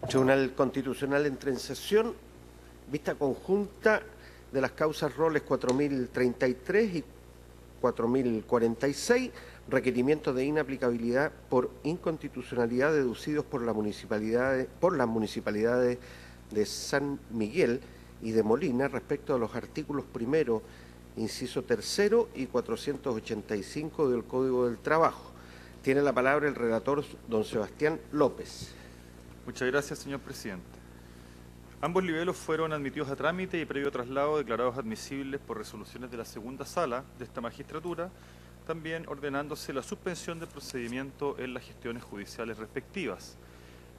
Tribunal Constitucional entra en sesión, vista conjunta de las causas roles 4033 y 4046, requerimientos de inaplicabilidad por inconstitucionalidad deducidos por las municipalidades de San Miguel y de Molina respecto a los artículos primero, inciso tercero y 485 del Código del Trabajo. Tiene la palabra el relator, don Sebastián López. Muchas gracias, señor presidente. Ambos libelos fueron admitidos a trámite y previo traslado declarados admisibles por resoluciones de la segunda sala de esta magistratura, también ordenándose la suspensión del procedimiento en las gestiones judiciales respectivas.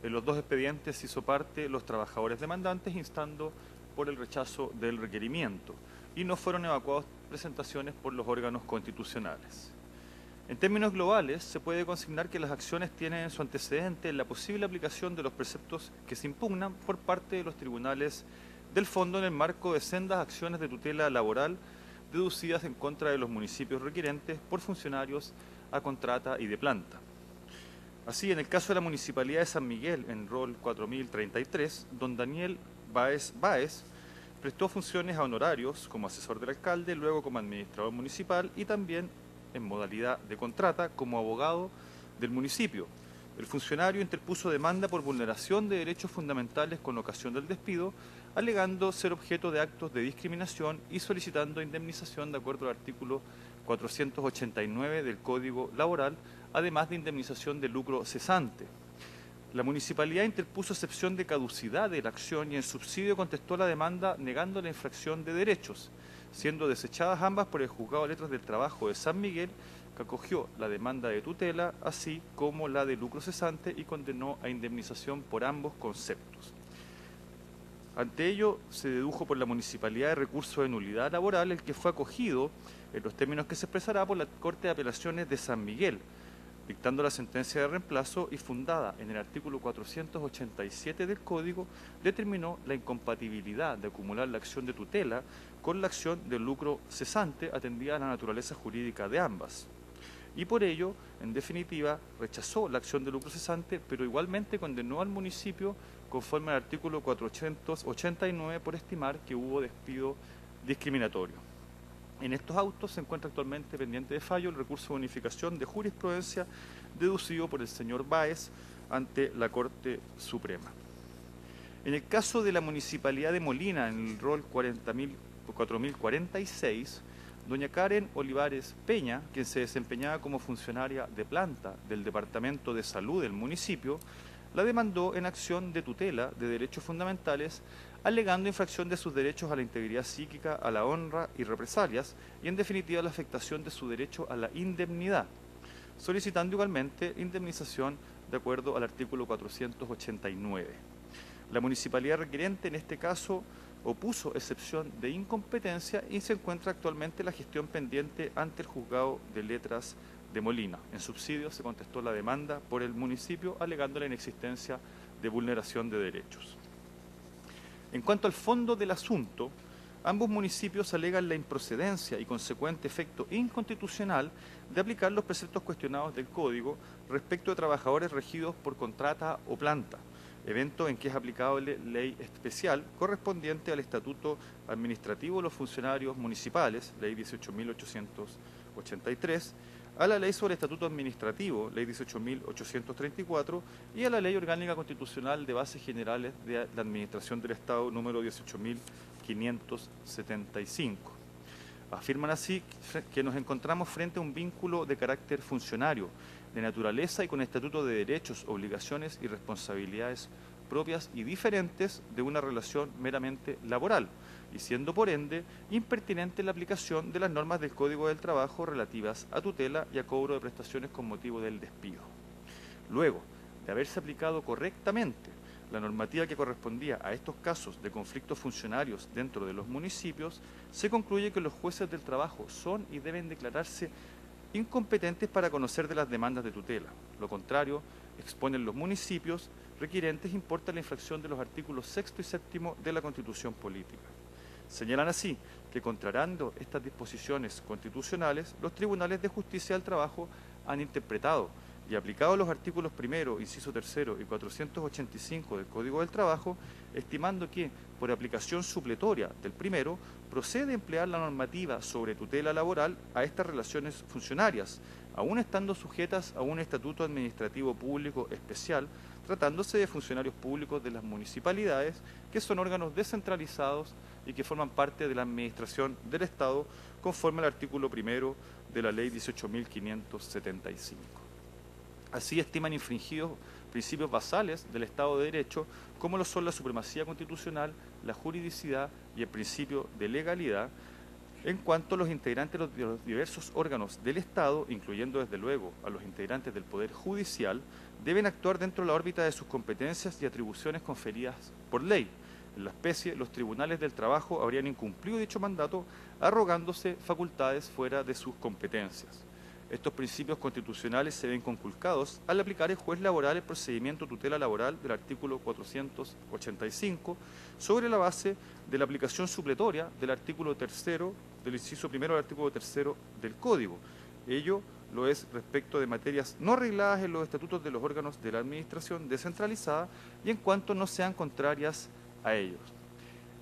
En los dos expedientes hizo parte los trabajadores demandantes instando por el rechazo del requerimiento y no fueron evacuados presentaciones por los órganos constitucionales. En términos globales, se puede consignar que las acciones tienen en su antecedente la posible aplicación de los preceptos que se impugnan por parte de los tribunales del fondo en el marco de sendas acciones de tutela laboral deducidas en contra de los municipios requerentes por funcionarios a contrata y de planta. Así, en el caso de la Municipalidad de San Miguel, en rol 4033, don Daniel Báez prestó funciones a honorarios como asesor del alcalde, luego como administrador municipal y también en modalidad de contrata como abogado del municipio. El funcionario interpuso demanda por vulneración de derechos fundamentales con ocasión del despido, alegando ser objeto de actos de discriminación y solicitando indemnización de acuerdo al artículo 489 del Código Laboral, además de indemnización de lucro cesante. La municipalidad interpuso excepción de caducidad de la acción y en subsidio contestó la demanda negando la infracción de derechos, siendo desechadas ambas por el Juzgado de Letras del Trabajo de San Miguel, que acogió la demanda de tutela, así como la de lucro cesante y condenó a indemnización por ambos conceptos. Ante ello, se dedujo por la municipalidad de recurso de nulidad laboral, el que fue acogido en los términos que se expresará por la Corte de Apelaciones de San Miguel, dictando la sentencia de reemplazo y fundada en el artículo 487 del Código, determinó la incompatibilidad de acumular la acción de tutela con la acción de lucro cesante atendida a la naturaleza jurídica de ambas. Y por ello, en definitiva, rechazó la acción de lucro cesante, pero igualmente condenó al municipio conforme al artículo 489 por estimar que hubo despido discriminatorio. En estos autos se encuentra actualmente pendiente de fallo el recurso de unificación de jurisprudencia deducido por el señor Báez ante la Corte Suprema. En el caso de la Municipalidad de Molina, en el rol 4046, doña Karen Olivares Peña, quien se desempeñaba como funcionaria de planta del Departamento de Salud del municipio, la demandó en acción de tutela de derechos fundamentales, alegando infracción de sus derechos a la integridad psíquica, a la honra y represalias, y en definitiva la afectación de su derecho a la indemnidad, solicitando igualmente indemnización de acuerdo al artículo 489. La municipalidad requerente en este caso opuso excepción de incompetencia y se encuentra actualmente la gestión pendiente ante el Juzgado de Letras de Molina. En subsidio se contestó la demanda por el municipio alegando la inexistencia de vulneración de derechos. En cuanto al fondo del asunto, ambos municipios alegan la improcedencia y consecuente efecto inconstitucional de aplicar los preceptos cuestionados del Código respecto de trabajadores regidos por contrata o planta, evento en que es aplicable ley especial correspondiente al Estatuto Administrativo de los Funcionarios Municipales, ley 18.883, a la Ley sobre Estatuto Administrativo, Ley 18.834, y a la Ley Orgánica Constitucional de Bases Generales de la Administración del Estado, número 18.575. Afirman así que nos encontramos frente a un vínculo de carácter funcionario, de naturaleza y con estatuto de derechos, obligaciones y responsabilidades propias y diferentes de una relación meramente laboral, y siendo por ende impertinente la aplicación de las normas del Código del Trabajo relativas a tutela y a cobro de prestaciones con motivo del despido. Luego de haberse aplicado correctamente la normativa que correspondía a estos casos de conflictos funcionarios dentro de los municipios, se concluye que los jueces del trabajo son y deben declararse incompetentes para conocer de las demandas de tutela. Lo contrario, exponen los municipios requirentes importa la infracción de los artículos 6 y 7 de la Constitución Política. Señalan así que, contrariando estas disposiciones constitucionales, los tribunales de justicia del trabajo han interpretado y aplicado los artículos 1, inciso 3 y 485 del Código del Trabajo, estimando que, por aplicación supletoria del primero, procede emplear la normativa sobre tutela laboral a estas relaciones funcionarias, aún estando sujetas a un estatuto administrativo público especial, tratándose de funcionarios públicos de las municipalidades, que son órganos descentralizados y que forman parte de la administración del Estado, conforme al artículo 1 de la Ley 18.575. Así estiman infringidos principios basales del Estado de Derecho, como lo son la supremacía constitucional, la juridicidad y el principio de legalidad, en cuanto a los integrantes de los diversos órganos del Estado, incluyendo desde luego a los integrantes del Poder Judicial, deben actuar dentro de la órbita de sus competencias y atribuciones conferidas por ley. En la especie, los tribunales del trabajo habrían incumplido dicho mandato, arrogándose facultades fuera de sus competencias. Estos principios constitucionales se ven conculcados al aplicar el juez laboral el procedimiento tutela laboral del artículo 485 sobre la base de la aplicación supletoria del artículo 3 del inciso 1 del artículo 3 del Código. Ello lo es respecto de materias no arregladas en los estatutos de los órganos de la administración descentralizada y en cuanto no sean contrarias a ellos.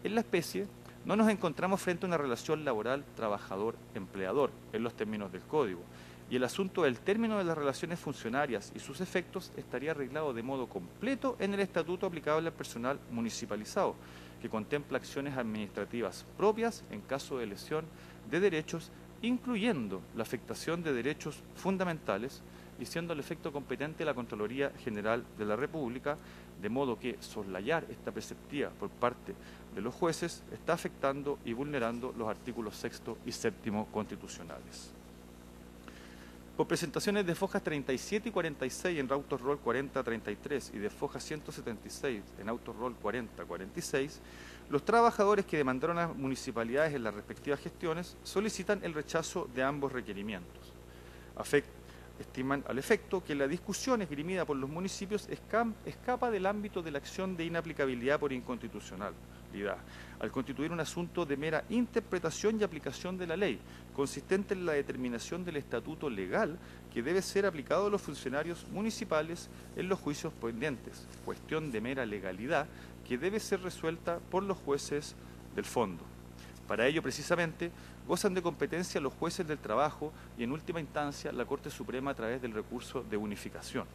En la especie, no nos encontramos frente a una relación laboral trabajador-empleador en los términos del Código, y el asunto del término de las relaciones funcionarias y sus efectos estaría arreglado de modo completo en el estatuto aplicable al personal municipalizado, que contempla acciones administrativas propias en caso de lesión de derechos, incluyendo la afectación de derechos fundamentales, y siendo el efecto competente la Contraloría General de la República, de modo que soslayar esta perspectiva por parte de los jueces está afectando y vulnerando los artículos 6 y 7 constitucionales. Por presentaciones de fojas 37 y 46 en autos roll 40-33 y de fojas 176 en autos roll 40-46, los trabajadores que demandaron a las municipalidades en las respectivas gestiones solicitan el rechazo de ambos requerimientos. Estiman al efecto que la discusión esgrimida por los municipios escapa del ámbito de la acción de inaplicabilidad por inconstitucionalidad, al constituir un asunto de mera interpretación y aplicación de la ley, consistente en la determinación del estatuto legal que debe ser aplicado a los funcionarios municipales en los juicios pendientes, cuestión de mera legalidad que debe ser resuelta por los jueces del fondo. Para ello, precisamente, gozan de competencia los jueces del trabajo y, en última instancia, la Corte Suprema a través del recurso de unificación.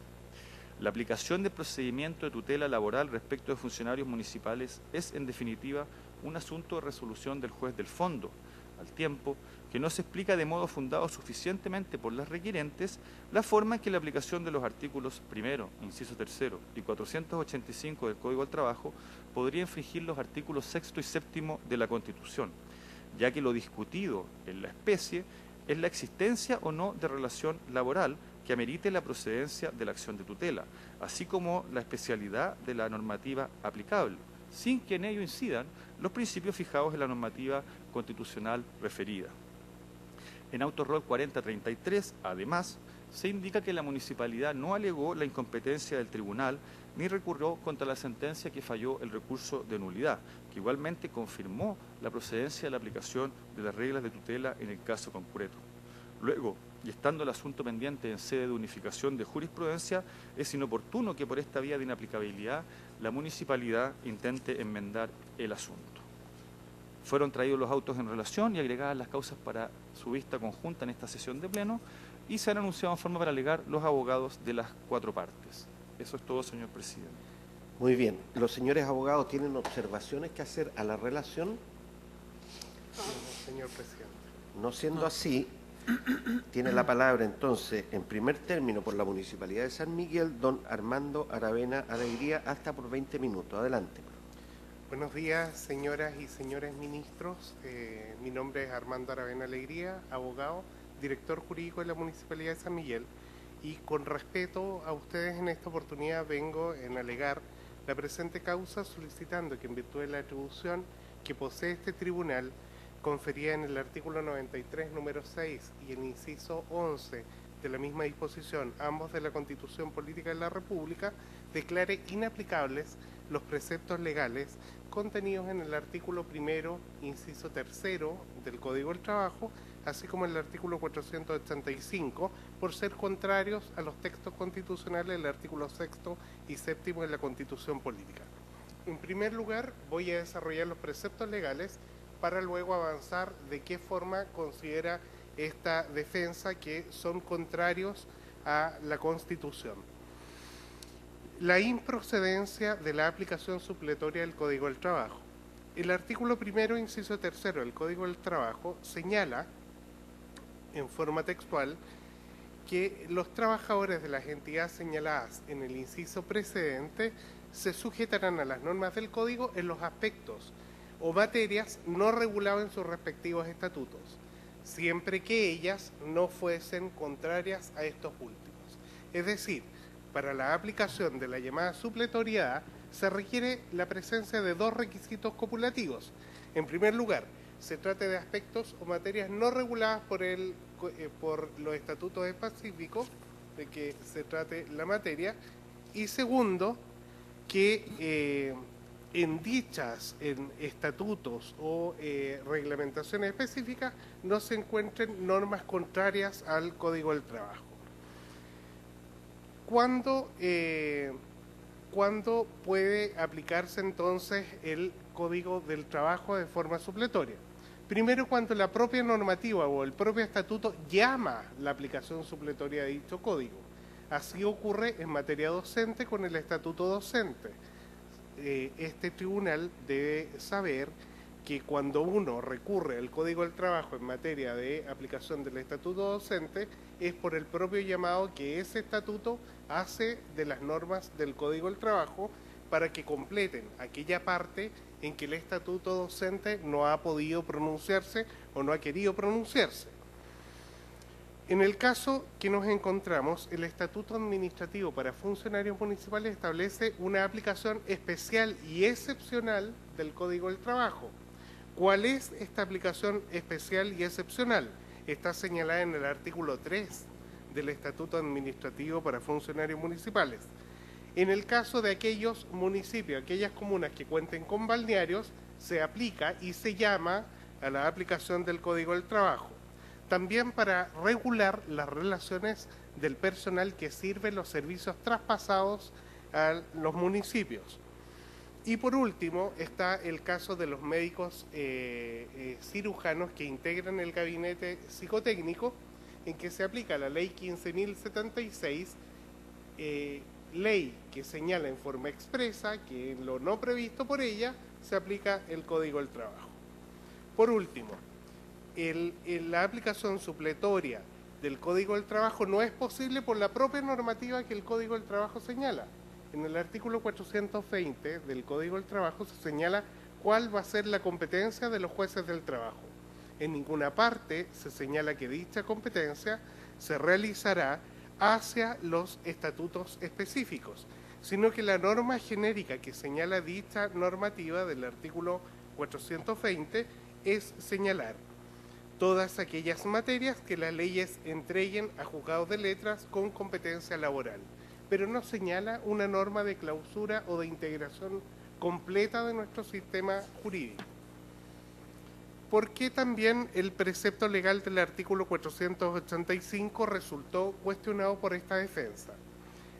La aplicación del procedimiento de tutela laboral respecto de funcionarios municipales es, en definitiva, un asunto de resolución del juez del fondo, al tiempo que no se explica de modo fundado suficientemente por las requirentes la forma en que la aplicación de los artículos 1, inciso 3 y 485 del Código del Trabajo podría infringir los artículos 6 y 7 de la Constitución, ya que lo discutido en la especie es la existencia o no de relación laboral que amerite la procedencia de la acción de tutela, así como la especialidad de la normativa aplicable, sin que en ello incidan los principios fijados en la normativa constitucional referida. En autos roll 4033, además, se indica que la municipalidad no alegó la incompetencia del tribunal ni recurrió contra la sentencia que falló el recurso de nulidad, que igualmente confirmó la procedencia de la aplicación de las reglas de tutela en el caso concreto. Luego, y estando el asunto pendiente en sede de unificación de jurisprudencia, es inoportuno que por esta vía de inaplicabilidad la municipalidad intente enmendar el asunto. Fueron traídos los autos en relación y agregadas las causas para su vista conjunta en esta sesión de pleno y se han anunciado en forma para alegar los abogados de las 4 partes. Eso es todo, señor presidente. Muy bien. ¿Los señores abogados tienen observaciones que hacer a la relación? No, señor presidente. No siendo así, tiene la palabra entonces, en primer término, por la Municipalidad de San Miguel, don Armando Aravena Alegría, hasta por 20 minutos. Adelante. Buenos días, señoras y señores ministros. Mi nombre es Armando Aravena Alegría, abogado, director jurídico de la Municipalidad de San Miguel, y con respeto a ustedes en esta oportunidad vengo en alegar la presente causa solicitando que en virtud de la atribución que posee este tribunal conferida en el artículo 93, número 6 y el inciso 11 de la misma disposición, ambos de la Constitución Política de la República, declare inaplicables los preceptos legales contenidos en el artículo 1, inciso 3 del Código del Trabajo, así como en el artículo 485, por ser contrarios a los textos constitucionales del artículo 6 y 7 de la Constitución Política. En primer lugar, voy a desarrollar los preceptos legales para luego avanzar de qué forma considera esta defensa que son contrarios a la Constitución. La improcedencia de la aplicación supletoria del Código del Trabajo. El artículo 1, inciso 3 del Código del Trabajo señala en forma textual que los trabajadores de las entidades señaladas en el inciso precedente se sujetarán a las normas del Código en los aspectos o materias no regulados en sus respectivos estatutos, siempre que ellas no fuesen contrarias a estos últimos. Es decir, para la aplicación de la llamada supletoriedad se requiere la presencia de dos requisitos copulativos. En primer lugar, se trate de aspectos o materias no reguladas por los estatutos específicos de que se trate la materia, y segundo, que en estatutos o reglamentaciones específicas no se encuentren normas contrarias al Código del Trabajo. ¿Cuándo puede aplicarse entonces el Código del Trabajo de forma supletoria? Primero, cuando la propia normativa o el propio estatuto llama la aplicación supletoria de dicho código. Así ocurre en materia docente con el estatuto docente. Este tribunal debe saber que cuando uno recurre al Código del Trabajo en materia de aplicación del estatuto docente, es por el propio llamado que ese estatuto hace de las normas del Código del Trabajo para que completen aquella parte en que el estatuto docente no ha podido pronunciarse o no ha querido pronunciarse. En el caso que nos encontramos, el Estatuto Administrativo para Funcionarios Municipales establece una aplicación especial y excepcional del Código del Trabajo. ¿Cuál es esta aplicación especial y excepcional? Está señalada en el artículo 3 del Estatuto Administrativo para Funcionarios Municipales. En el caso de aquellos municipios, aquellas comunas que cuenten con balnearios, se aplica y se llama a la aplicación del Código del Trabajo. También para regular las relaciones del personal que sirve los servicios traspasados a los municipios. Y por último está el caso de los médicos cirujanos que integran el gabinete psicotécnico, en que se aplica la ley 15.076, ley que señala en forma expresa que en lo no previsto por ella se aplica el Código del Trabajo. Por último, la aplicación supletoria del Código del Trabajo no es posible por la propia normativa que el Código del Trabajo señala. En el artículo 420 del Código del Trabajo se señala cuál va a ser la competencia de los jueces del trabajo. En ninguna parte se señala que dicha competencia se realizará hacia los estatutos específicos, sino que la norma genérica que señala dicha normativa del artículo 420 es señalar todas aquellas materias que las leyes entreguen a juzgados de letras con competencia laboral, pero no señala una norma de clausura o de integración completa de nuestro sistema jurídico. ¿Por qué también el precepto legal del artículo 485 resultó cuestionado por esta defensa?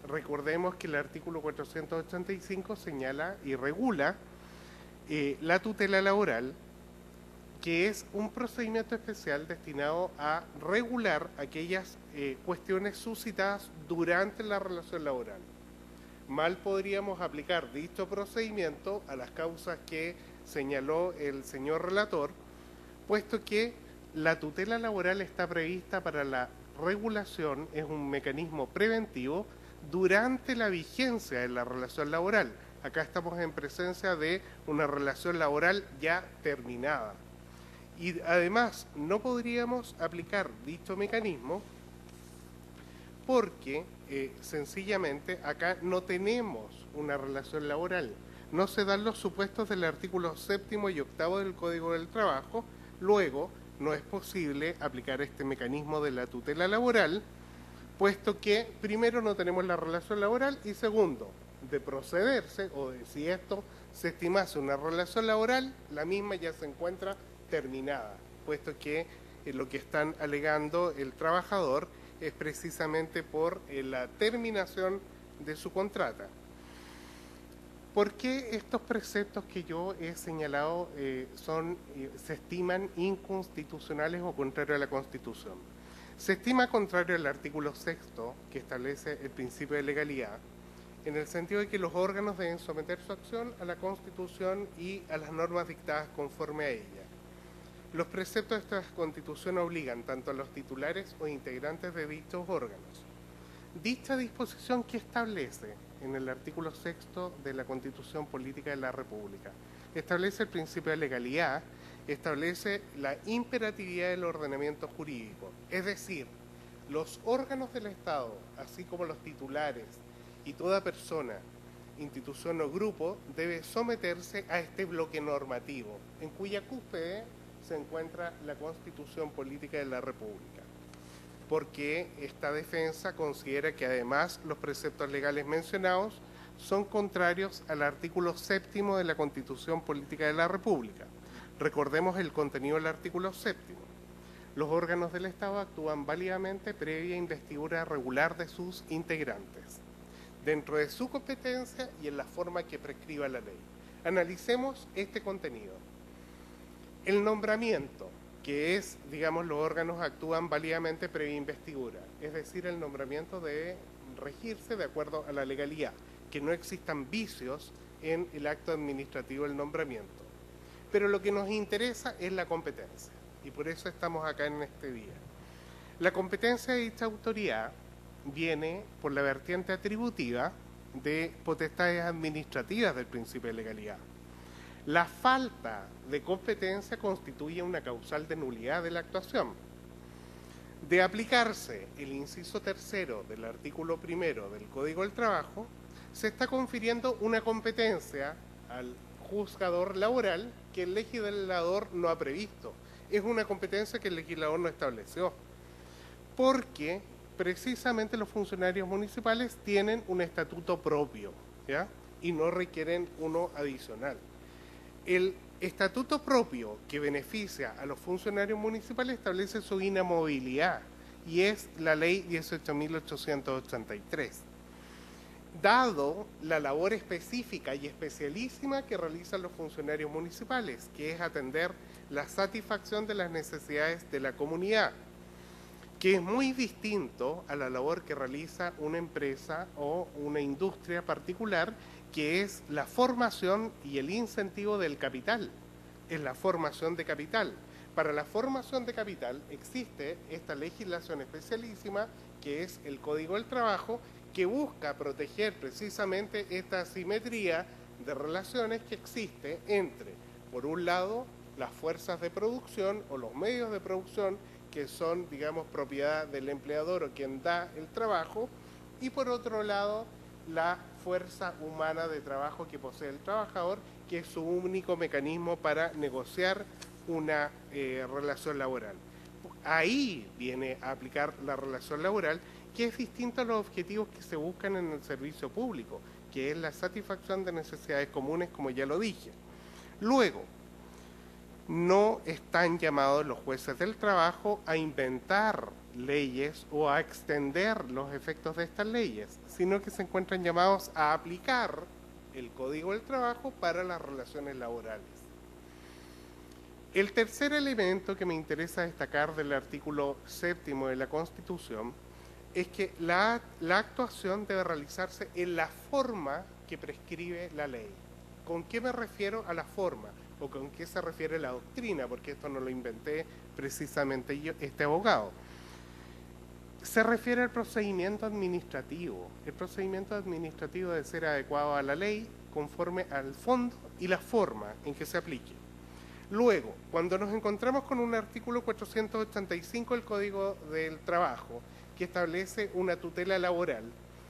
Recordemos que el artículo 485 señala y regula la tutela laboral, que es un procedimiento especial destinado a regular aquellas cuestiones suscitadas durante la relación laboral. Mal podríamos aplicar dicho procedimiento a las causas que señaló el señor relator, puesto que la tutela laboral está prevista para la regulación, es un mecanismo preventivo durante la vigencia de la relación laboral. Acá estamos en presencia de una relación laboral ya terminada. Y además no podríamos aplicar dicho mecanismo porque sencillamente acá no tenemos una relación laboral. No se dan los supuestos del artículo 7º y 8º del Código del Trabajo. Luego, no es posible aplicar este mecanismo de la tutela laboral puesto que primero no tenemos la relación laboral y segundo, de procederse o de si esto se estimase una relación laboral, la misma ya se encuentra terminada, puesto que lo que están alegando el trabajador es precisamente por la terminación de su contrata. ¿Por qué estos preceptos que yo he señalado se estiman inconstitucionales o contrarios a la Constitución? Se estima contrario al artículo 6 que establece el principio de legalidad, en el sentido de que los órganos deben someter su acción a la Constitución y a las normas dictadas conforme a ella. Los preceptos de esta Constitución obligan tanto a los titulares o integrantes de dichos órganos. Dicha disposición que establece en el artículo 6 de la Constitución Política de la República establece el principio de legalidad, establece la imperatividad del ordenamiento jurídico, es decir, los órganos del Estado, así como los titulares y toda persona, institución o grupo, debe someterse a este bloque normativo, en cuya cúspide se encuentra la Constitución Política de la República, porque esta defensa considera que además los preceptos legales mencionados son contrarios al artículo 7 de la Constitución Política de la República. Recordemos el contenido del artículo 7. Los órganos del Estado actúan válidamente previa investidura regular de sus integrantes, dentro de su competencia y en la forma que prescriba la ley. Analicemos este contenido. El nombramiento, que es, digamos, los órganos actúan válidamente previa investidura, es decir, el nombramiento debe regirse de acuerdo a la legalidad, que no existan vicios en el acto administrativo del nombramiento. Pero lo que nos interesa es la competencia, y por eso estamos acá en este día. La competencia de dicha autoridad viene por la vertiente atributiva de potestades administrativas del principio de legalidad. La falta de competencia constituye una causal de nulidad de la actuación. De aplicarse el inciso 3 del artículo 1 del Código del Trabajo, se está confiriendo una competencia al juzgador laboral que el legislador no ha previsto. Es una competencia que el legislador no estableció, porque precisamente los funcionarios municipales tienen un estatuto propio, ¿ya? Y no requieren uno adicional. El estatuto propio que beneficia a los funcionarios municipales establece su inamovilidad y es la ley 18.883. Dado la labor específica y especialísima que realizan los funcionarios municipales, que es atender la satisfacción de las necesidades de la comunidad, que es muy distinto a la labor que realiza una empresa o una industria particular, que es la formación y el incentivo del capital, es la formación de capital. Para la formación de capital existe esta legislación especialísima, que es el Código del Trabajo, que busca proteger precisamente esta asimetría de relaciones que existe entre, por un lado, las fuerzas de producción o los medios de producción, que son, digamos, propiedad del empleador o quien da el trabajo, y por otro lado, la fuerza humana de trabajo que posee el trabajador, que es su único mecanismo para negociar una relación laboral. Ahí viene a aplicar la relación laboral, que es distinto a los objetivos que se buscan en el servicio público, que es la satisfacción de necesidades comunes, como ya lo dije. Luego, no están llamados los jueces del trabajo a inventar leyes o a extender los efectos de estas leyes, sino que se encuentran llamados a aplicar el Código del Trabajo para las relaciones laborales. El tercer elemento que me interesa destacar del artículo 7 de la Constitución es que la actuación debe realizarse en la forma que prescribe la ley. ¿Con qué me refiero a la forma? ¿O con qué se refiere la doctrina? Porque esto no lo inventé precisamente yo, este abogado. Se refiere al procedimiento administrativo. El procedimiento administrativo debe ser adecuado a la ley conforme al fondo y la forma en que se aplique. Luego, cuando nos encontramos con un artículo 485 del Código del Trabajo, que establece una tutela laboral,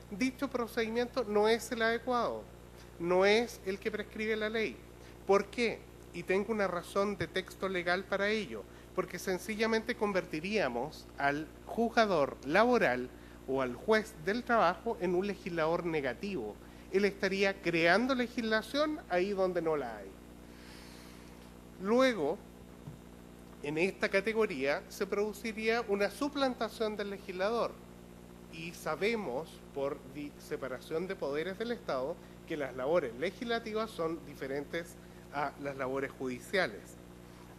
dicho procedimiento no es el adecuado, no es el que prescribe la ley. ¿Por qué? Y tengo una razón de texto legal para ello, porque sencillamente convertiríamos al juzgador laboral o al juez del trabajo en un legislador negativo. Él estaría creando legislación ahí donde no la hay. Luego, en esta categoría se produciría una suplantación del legislador. Y sabemos, por separación de poderes del Estado, que las labores legislativas son diferentes a las labores judiciales.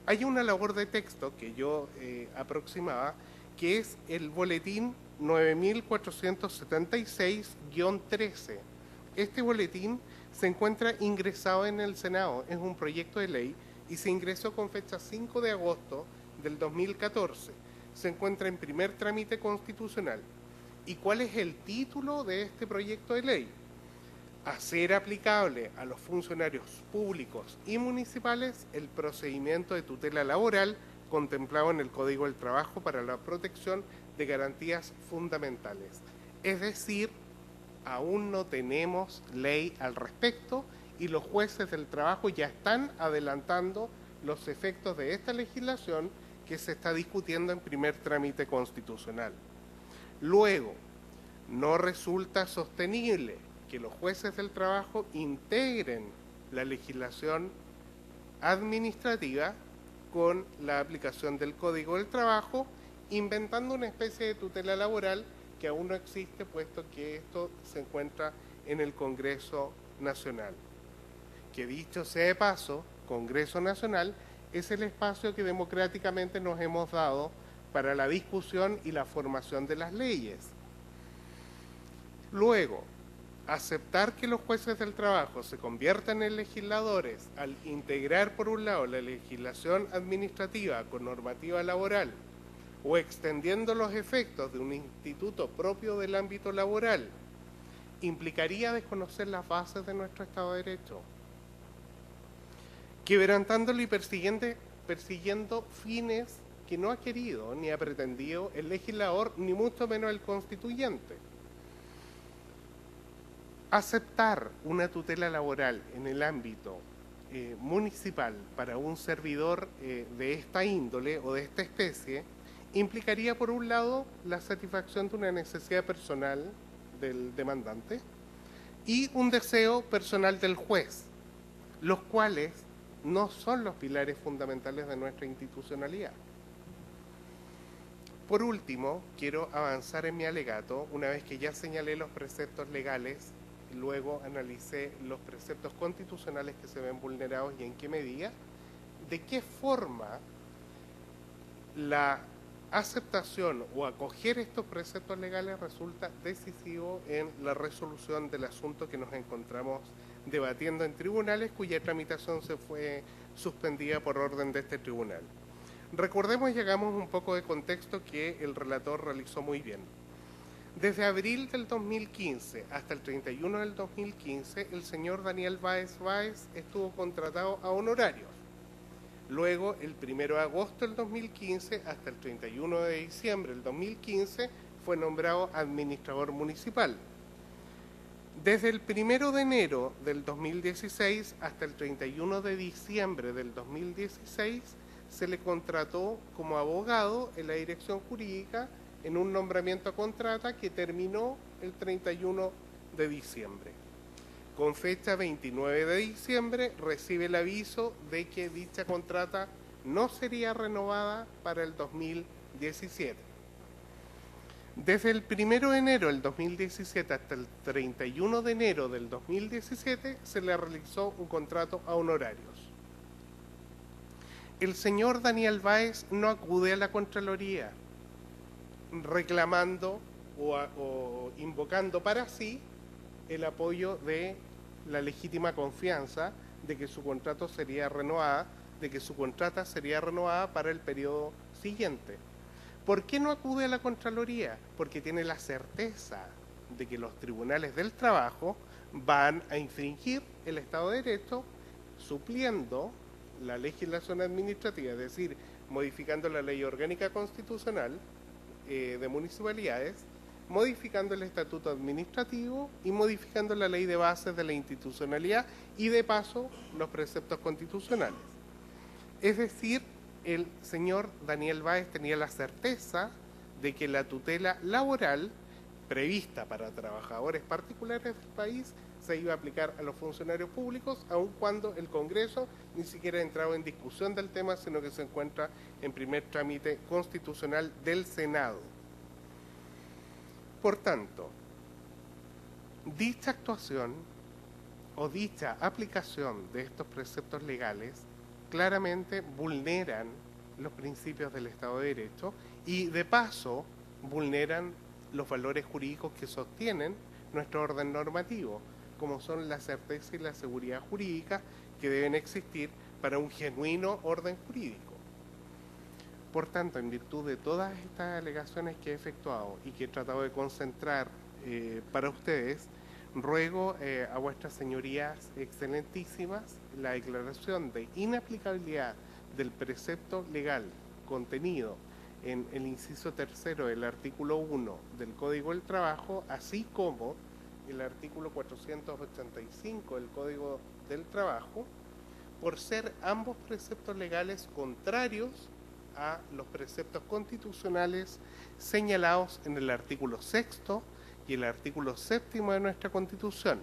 Hay una labor de texto que yo aproximaba, que es el boletín 9476-13. Este boletín se encuentra ingresado en el Senado, es un proyecto de ley y se ingresó con fecha 5 de agosto del 2014. Se encuentra en primer trámite constitucional. ¿Y cuál es el título de este proyecto de ley? Hacer aplicable a los funcionarios públicos y municipales el procedimiento de tutela laboral contemplado en el Código del Trabajo para la protección de garantías fundamentales. Es decir, aún no tenemos ley al respecto y los jueces del trabajo ya están adelantando los efectos de esta legislación que se está discutiendo en primer trámite constitucional. Luego, no resulta sostenible que los jueces del trabajo integren la legislación administrativa con la aplicación del Código del Trabajo, inventando una especie de tutela laboral que aún no existe, puesto que esto se encuentra en el Congreso Nacional. Que dicho sea de paso, Congreso Nacional es el espacio que democráticamente nos hemos dado para la discusión y la formación de las leyes. Luego, aceptar que los jueces del trabajo se conviertan en legisladores al integrar por un lado la legislación administrativa con normativa laboral o extendiendo los efectos de un instituto propio del ámbito laboral, implicaría desconocer las bases de nuestro Estado de Derecho, quebrantándolo y persiguiendo fines que no ha querido ni ha pretendido el legislador, ni mucho menos el constituyente. Aceptar una tutela laboral en el ámbito municipal para un servidor de esta índole o de esta especie implicaría, por un lado, la satisfacción de una necesidad personal del demandante y un deseo personal del juez, los cuales no son los pilares fundamentales de nuestra institucionalidad. Por último, quiero avanzar en mi alegato, una vez que ya señalé los preceptos legales, luego analicé los preceptos constitucionales que se ven vulnerados y en qué medida, de qué forma la aceptación o acoger estos preceptos legales resulta decisivo en la resolución del asunto que nos encontramos debatiendo en tribunales, cuya tramitación se fue suspendida por orden de este tribunal. Recordemos y hagamos un poco de contexto que el relator realizó muy bien. Desde abril del 2015 hasta el 31 del 2015, el señor Daniel Báez estuvo contratado a honorarios. Luego, el 1 de agosto del 2015 hasta el 31 de diciembre del 2015, fue nombrado administrador municipal. Desde el 1 de enero del 2016 hasta el 31 de diciembre del 2016, se le contrató como abogado en la dirección jurídica en un nombramiento a contrata que terminó el 31 de diciembre. Con fecha 29 de diciembre recibe el aviso de que dicha contrata no sería renovada para el 2017. Desde el 1 de enero del 2017 hasta el 31 de enero del 2017 se le realizó un contrato a honorarios. El señor Daniel Báez no acude a la Contraloría reclamando o invocando para sí el apoyo de la legítima confianza de que su contrato sería renovada, de que su contrata sería renovada para el periodo siguiente. ¿Por qué no acude a la Contraloría? Porque tiene la certeza de que los tribunales del trabajo van a infringir el Estado de Derecho supliendo la legislación administrativa, es decir, modificando la ley orgánica constitucional de municipalidades, modificando el estatuto administrativo y modificando la ley de bases de la institucionalidad y de paso los preceptos constitucionales. Es decir, el señor Daniel Báez tenía la certeza de que la tutela laboral prevista para trabajadores particulares del país se iba a aplicar a los funcionarios públicos, aun cuando el Congreso ni siquiera ha entrado en discusión del tema, sino que se encuentra en primer trámite constitucional del Senado. Por tanto, dicha actuación o dicha aplicación de estos preceptos legales claramente vulneran los principios del Estado de Derecho y, de paso, vulneran los valores jurídicos que sostienen nuestro orden normativo, como son la certeza y la seguridad jurídica que deben existir para un genuino orden jurídico. Por tanto, en virtud de todas estas alegaciones que he efectuado y que he tratado de concentrar para ustedes, ruego a vuestras señorías excelentísimas la declaración de inaplicabilidad del precepto legal contenido en el inciso tercero del artículo 1 del Código del Trabajo, así como el artículo 485 del Código del Trabajo, por ser ambos preceptos legales contrarios a los preceptos constitucionales señalados en el artículo 6º y el artículo 7º de nuestra Constitución,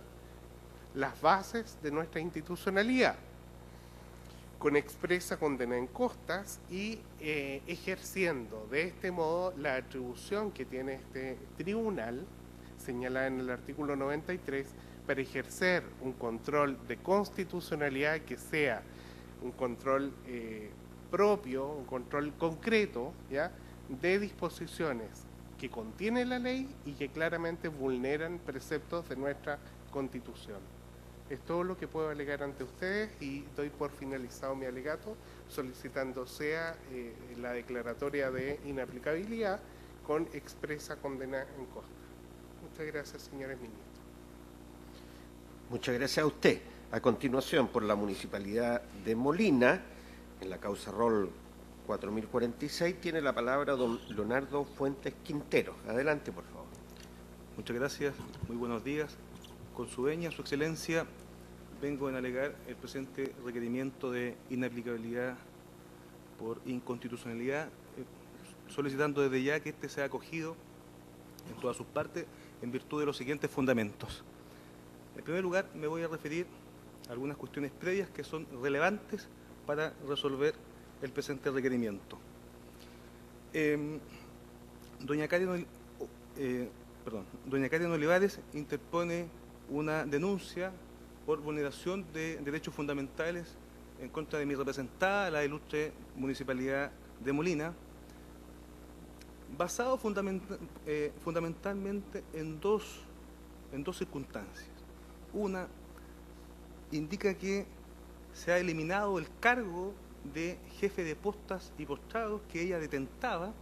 las bases de nuestra institucionalidad, con expresa condena en costas y ejerciendo de este modo la atribución que tiene este tribunal, señalada en el artículo 93, para ejercer un control de constitucionalidad que sea un control propio, un control concreto, ¿ya?, de disposiciones que contiene la ley y que claramente vulneran preceptos de nuestra Constitución. Es todo lo que puedo alegar ante ustedes y doy por finalizado mi alegato, solicitando sea la declaratoria de inaplicabilidad con expresa condena en costa. Muchas gracias, señores ministros. Muchas gracias a usted. A continuación, por la Municipalidad de Molina, en la causa rol 4046, tiene la palabra don Leonardo Fuentes Quintero. Adelante, por favor. Muchas gracias, muy buenos días. Con su venia, su excelencia, vengo a alegar el presente requerimiento de inaplicabilidad por inconstitucionalidad, solicitando desde ya que este sea acogido en todas sus partes en virtud de los siguientes fundamentos. En primer lugar, me voy a referir a algunas cuestiones previas que son relevantes para resolver el presente requerimiento. Doña Karen Olivares interpone una denuncia por vulneración de derechos fundamentales en contra de mi representada, la ilustre Municipalidad de Molina, basado fundamentalmente en dos circunstancias. Una, indica que se ha eliminado el cargo de jefe de postas y postrados que ella detentaba,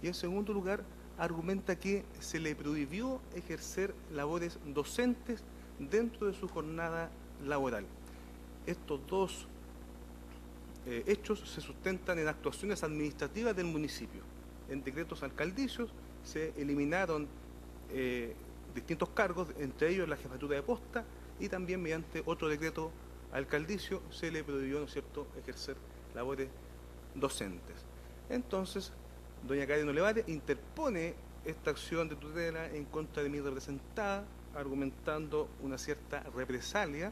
y en segundo lugar argumenta que se le prohibió ejercer labores docentes dentro de su jornada laboral. Estos dos hechos se sustentan en actuaciones administrativas del municipio. En decretos alcaldicios se eliminaron distintos cargos, entre ellos la jefatura de posta, y también mediante otro decreto alcaldicio se le prohibió, ¿no es cierto?, ejercer labores docentes. Entonces, doña Karen Olivares interpone esta acción de tutela en contra de mi representada, argumentando una cierta represalia,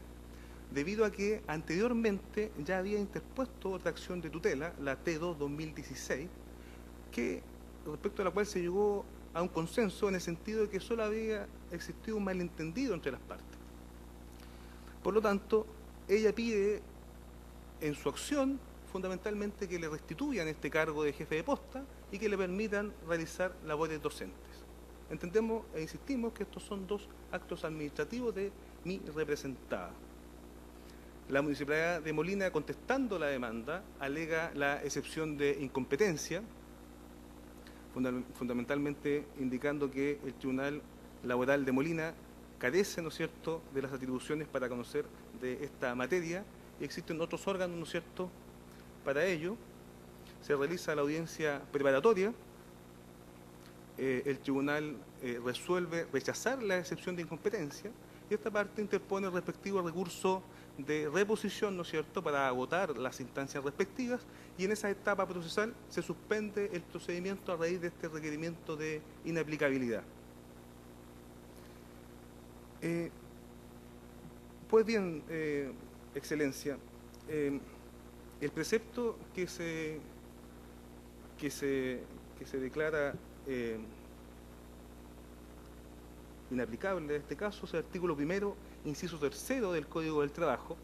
debido a que anteriormente ya había interpuesto otra acción de tutela, la T2-2016, respecto a la cual se llegó a un consenso en el sentido de que solo había existido un malentendido entre las partes. Por lo tanto, ella pide en su acción fundamentalmente que le restituyan este cargo de jefe de posta y que le permitan realizar labores docentes. Entendemos e insistimos que estos son dos actos administrativos de mi representada. La Municipalidad de Molina, contestando la demanda, alega la excepción de incompetencia, fundamentalmente indicando que el Tribunal Laboral de Molina carece, ¿no es cierto?, de las atribuciones para conocer de esta materia, y existen otros órganos, ¿no es cierto?, para ello. Se realiza la audiencia preparatoria, el tribunal resuelve rechazar la excepción de incompetencia, y esta parte interpone el respectivo recurso de reposición, ¿no es cierto?, para agotar las instancias respectivas, y en esa etapa procesal se suspende el procedimiento a raíz de este requerimiento de inaplicabilidad. Pues bien, Excelencia, el precepto que se declara inaplicable en este caso es el artículo 1º, inciso 3º del Código del Trabajo.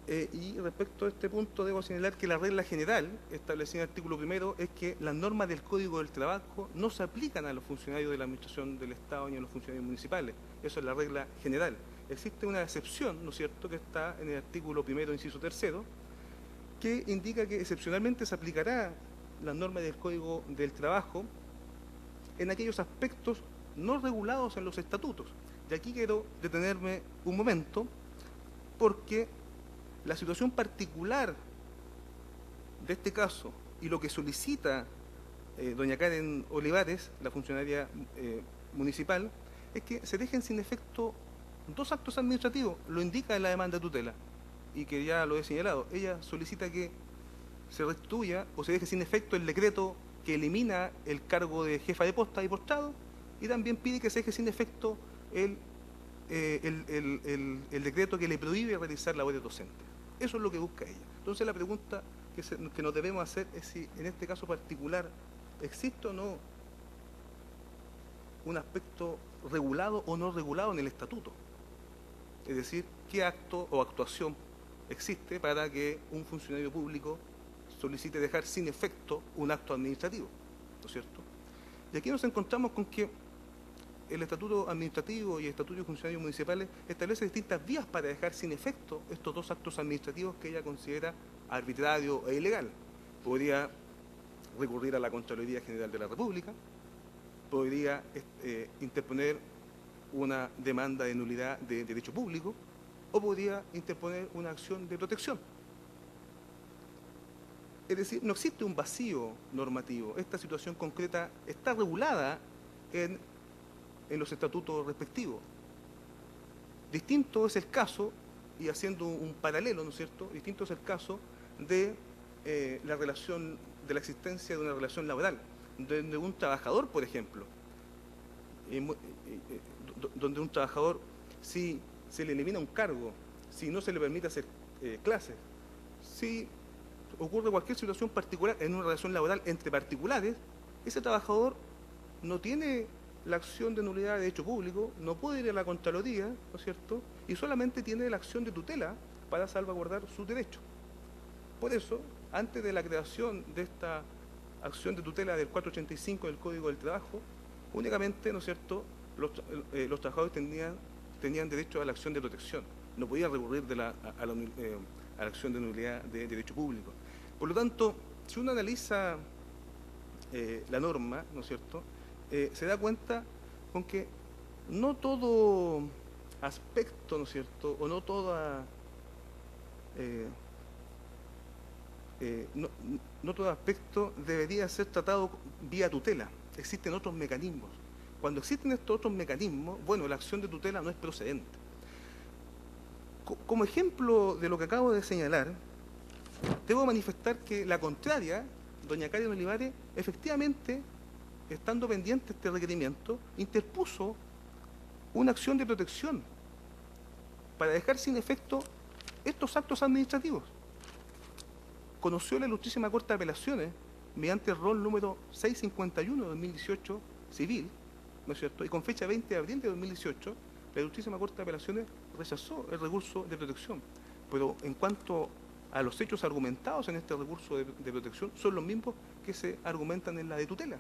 Y respecto a este punto debo señalar que la regla general establecida en el artículo 1º es que las normas del Código del Trabajo no se aplican a los funcionarios de la Administración del Estado ni a los funcionarios municipales. Eso es la regla general. Existe una excepción, ¿no es cierto?, que está en el artículo 1º, inciso 3º, que indica que excepcionalmente se aplicará las normas del Código del Trabajo en aquellos aspectos no regulados en los estatutos. Y aquí quiero detenerme un momento porque la situación particular de este caso y lo que solicita doña Karen Olivares, la funcionaria municipal, es que se dejen sin efecto dos actos administrativos. Lo indica en la demanda de tutela y que ya lo he señalado. Ella solicita que se restituya o se deje sin efecto el decreto que elimina el cargo de jefa de posta y postado, y también pide que se deje sin efecto el decreto que le prohíbe realizar labores docentes. Eso es lo que busca ella. Entonces la pregunta que nos debemos hacer es si en este caso particular existe o no un aspecto regulado o no regulado en el estatuto. Es decir, qué acto o actuación existe para que un funcionario público solicite dejar sin efecto un acto administrativo, ¿no es cierto? Y aquí nos encontramos con que el Estatuto Administrativo y el Estatuto de Funcionarios Municipales establece distintas vías para dejar sin efecto estos dos actos administrativos que ella considera arbitrario e ilegal. Podría recurrir a la Contraloría General de la República, podría interponer una demanda de nulidad de derecho público o podría interponer una acción de protección. Es decir, no existe un vacío normativo. Esta situación concreta está regulada en los estatutos respectivos. Distinto es el caso, y haciendo un paralelo, ¿no es cierto?, distinto es el caso de la relación, de la existencia de una relación laboral, donde un trabajador, por ejemplo, donde un trabajador, si se le elimina un cargo, si no se le permite hacer clases, si ocurre cualquier situación particular en una relación laboral entre particulares, ese trabajador no tiene la acción de nulidad de derecho público, no puede ir a la Contraloría, ¿no es cierto?, y solamente tiene la acción de tutela para salvaguardar sus derechos. Por eso, antes de la creación de esta acción de tutela del 485 del Código del Trabajo, únicamente, ¿no es cierto?, los trabajadores tenían derecho a la acción de protección, no podían recurrir a la acción de nulidad de derecho público. Por lo tanto, si uno analiza la norma, ¿no es cierto?, se da cuenta con que no todo aspecto, ¿no es cierto?, o no toda no todo aspecto debería ser tratado vía tutela. Existen otros mecanismos. Cuando existen estos otros mecanismos, bueno, la acción de tutela no es procedente. Como ejemplo de lo que acabo de señalar, debo manifestar que la contraria, doña Karen Olivares, efectivamente, estando pendiente este requerimiento, interpuso una acción de protección para dejar sin efecto estos actos administrativos. Conoció la Ilustrísima Corte de Apelaciones, mediante el rol número 651 de 2018 civil, ¿no es cierto?, y con fecha 20 de abril de 2018, la Ilustrísima Corte de Apelaciones rechazó el recurso de protección. Pero en cuanto a los hechos argumentados en este recurso de protección, son los mismos que se argumentan en la de tutela.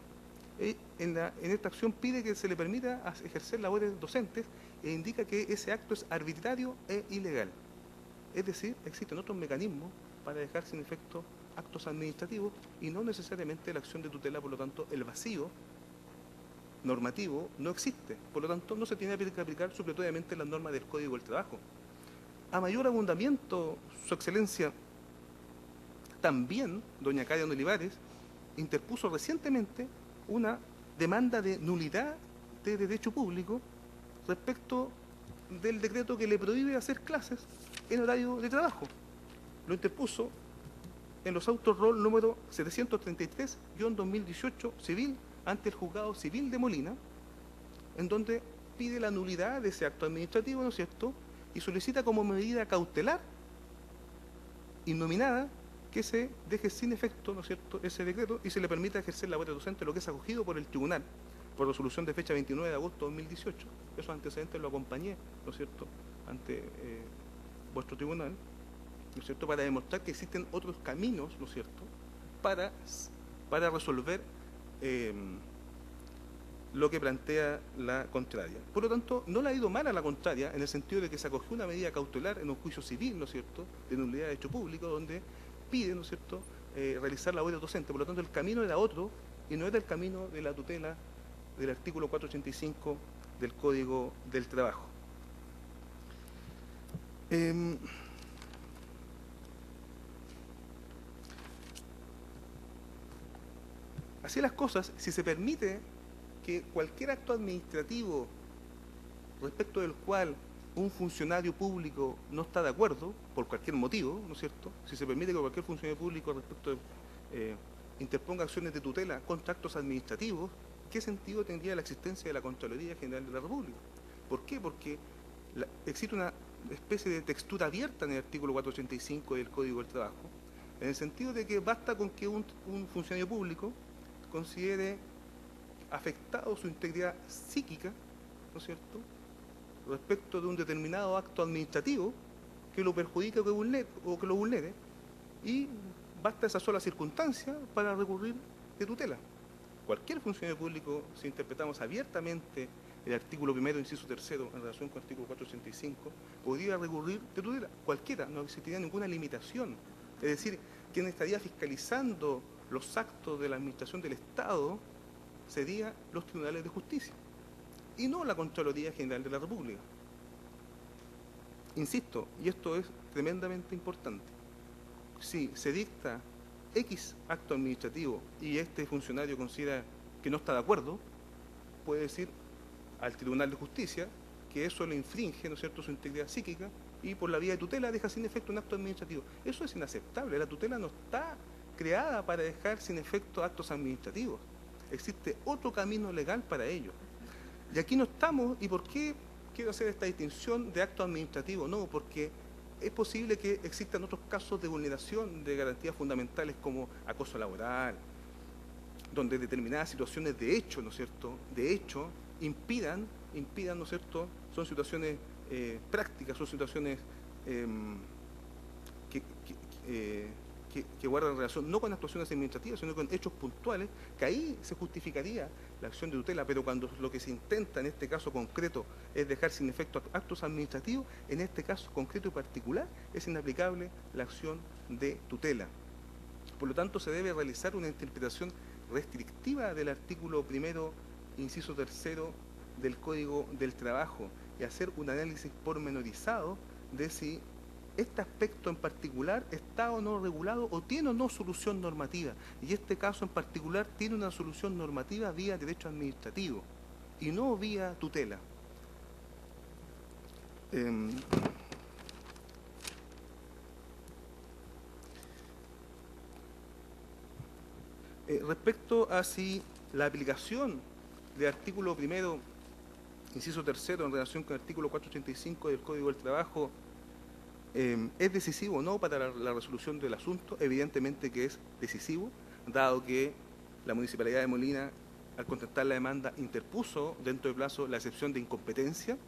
En esta acción pide que se le permita ejercer labores docentes e indica que ese acto es arbitrario e ilegal. Es decir, existen otros mecanismos para dejar sin efecto actos administrativos y no necesariamente la acción de tutela. Por lo tanto, el vacío normativo no existe. Por lo tanto, no se tiene que aplicar supletoriamente las normas del Código del Trabajo. A mayor abundamiento, Su Excelencia, también doña Karen Olivares interpuso recientemente una demanda de nulidad de derecho público respecto del decreto que le prohíbe hacer clases en horario de trabajo. Lo interpuso en los autos rol número 733-2018 civil ante el Juzgado Civil de Molina, en donde pide la nulidad de ese acto administrativo, ¿no es cierto?, y solicita como medida cautelar innominada que se deje sin efecto, ¿no es cierto?, ese decreto y se le permita ejercer la labor docente, lo que es acogido por el tribunal, por resolución de fecha 29 de agosto de 2018. Esos antecedentes lo acompañé, ¿no es cierto?, ante vuestro tribunal, ¿no es cierto?, para demostrar que existen otros caminos, ¿no es cierto?, para resolver lo que plantea la contraria. Por lo tanto, no le ha ido mal a la contraria, en el sentido de que se acogió una medida cautelar en un juicio civil, ¿no es cierto?, de nulidad de hecho público, donde pide, ¿no es cierto?, realizar la labor docente. Por lo tanto, el camino era otro y no era el camino de la tutela del artículo 485 del Código del Trabajo. Así las cosas, si se permite que cualquier acto administrativo respecto del cual un funcionario público no está de acuerdo, por cualquier motivo, ¿no es cierto?, si se permite que cualquier funcionario público respecto de, interponga acciones de tutela contra actos administrativos, ¿qué sentido tendría la existencia de la Contraloría General de la República? ¿Por qué? Porque existe una especie de textura abierta en el artículo 485 del Código del Trabajo, en el sentido de que basta con que un funcionario público considere afectado su integridad psíquica, ¿no es cierto?, respecto de un determinado acto administrativo que lo perjudique o que lo vulnere, y basta esa sola circunstancia para recurrir de tutela. Cualquier funcionario público, si interpretamos abiertamente el artículo 1º, inciso 3º, en relación con el artículo 485, podría recurrir de tutela. Cualquiera, no existiría ninguna limitación. Es decir, quien estaría fiscalizando los actos de la administración del Estado serían los tribunales de justicia y no la Contraloría General de la República. Insisto, y esto es tremendamente importante, si se dicta X acto administrativo y este funcionario considera que no está de acuerdo, puede decir al Tribunal de Justicia que eso le infringe, ¿no es cierto?, su integridad psíquica, y por la vía de tutela deja sin efecto un acto administrativo. Eso es inaceptable. La tutela no está creada para dejar sin efecto actos administrativos. Existe otro camino legal para ello. Y aquí no estamos. ¿Y por qué quiero hacer esta distinción de acto administrativo? No, porque es posible que existan otros casos de vulneración de garantías fundamentales como acoso laboral, donde determinadas situaciones de hecho, ¿no es cierto?, de hecho, impidan, ¿no es cierto?, son situaciones prácticas, son situaciones que guardan relación no con actuaciones administrativas, sino con hechos puntuales, que ahí se justificaría la acción de tutela. Pero cuando lo que se intenta en este caso concreto es dejar sin efecto actos administrativos, en este caso concreto y particular es inaplicable la acción de tutela. Por lo tanto, se debe realizar una interpretación restrictiva del artículo 1º, inciso 3º del Código del Trabajo y hacer un análisis pormenorizado de si este aspecto en particular está o no regulado o tiene o no solución normativa. Y este caso en particular tiene una solución normativa vía derecho administrativo y no vía tutela. Respecto a si la aplicación del artículo 1º, inciso 3º, en relación con el artículo 485 del Código del Trabajo, ¿es decisivo o no para la resolución del asunto? Evidentemente que es decisivo, dado que la Municipalidad de Molina, al contestar la demanda, interpuso dentro del plazo la excepción de incompetencia.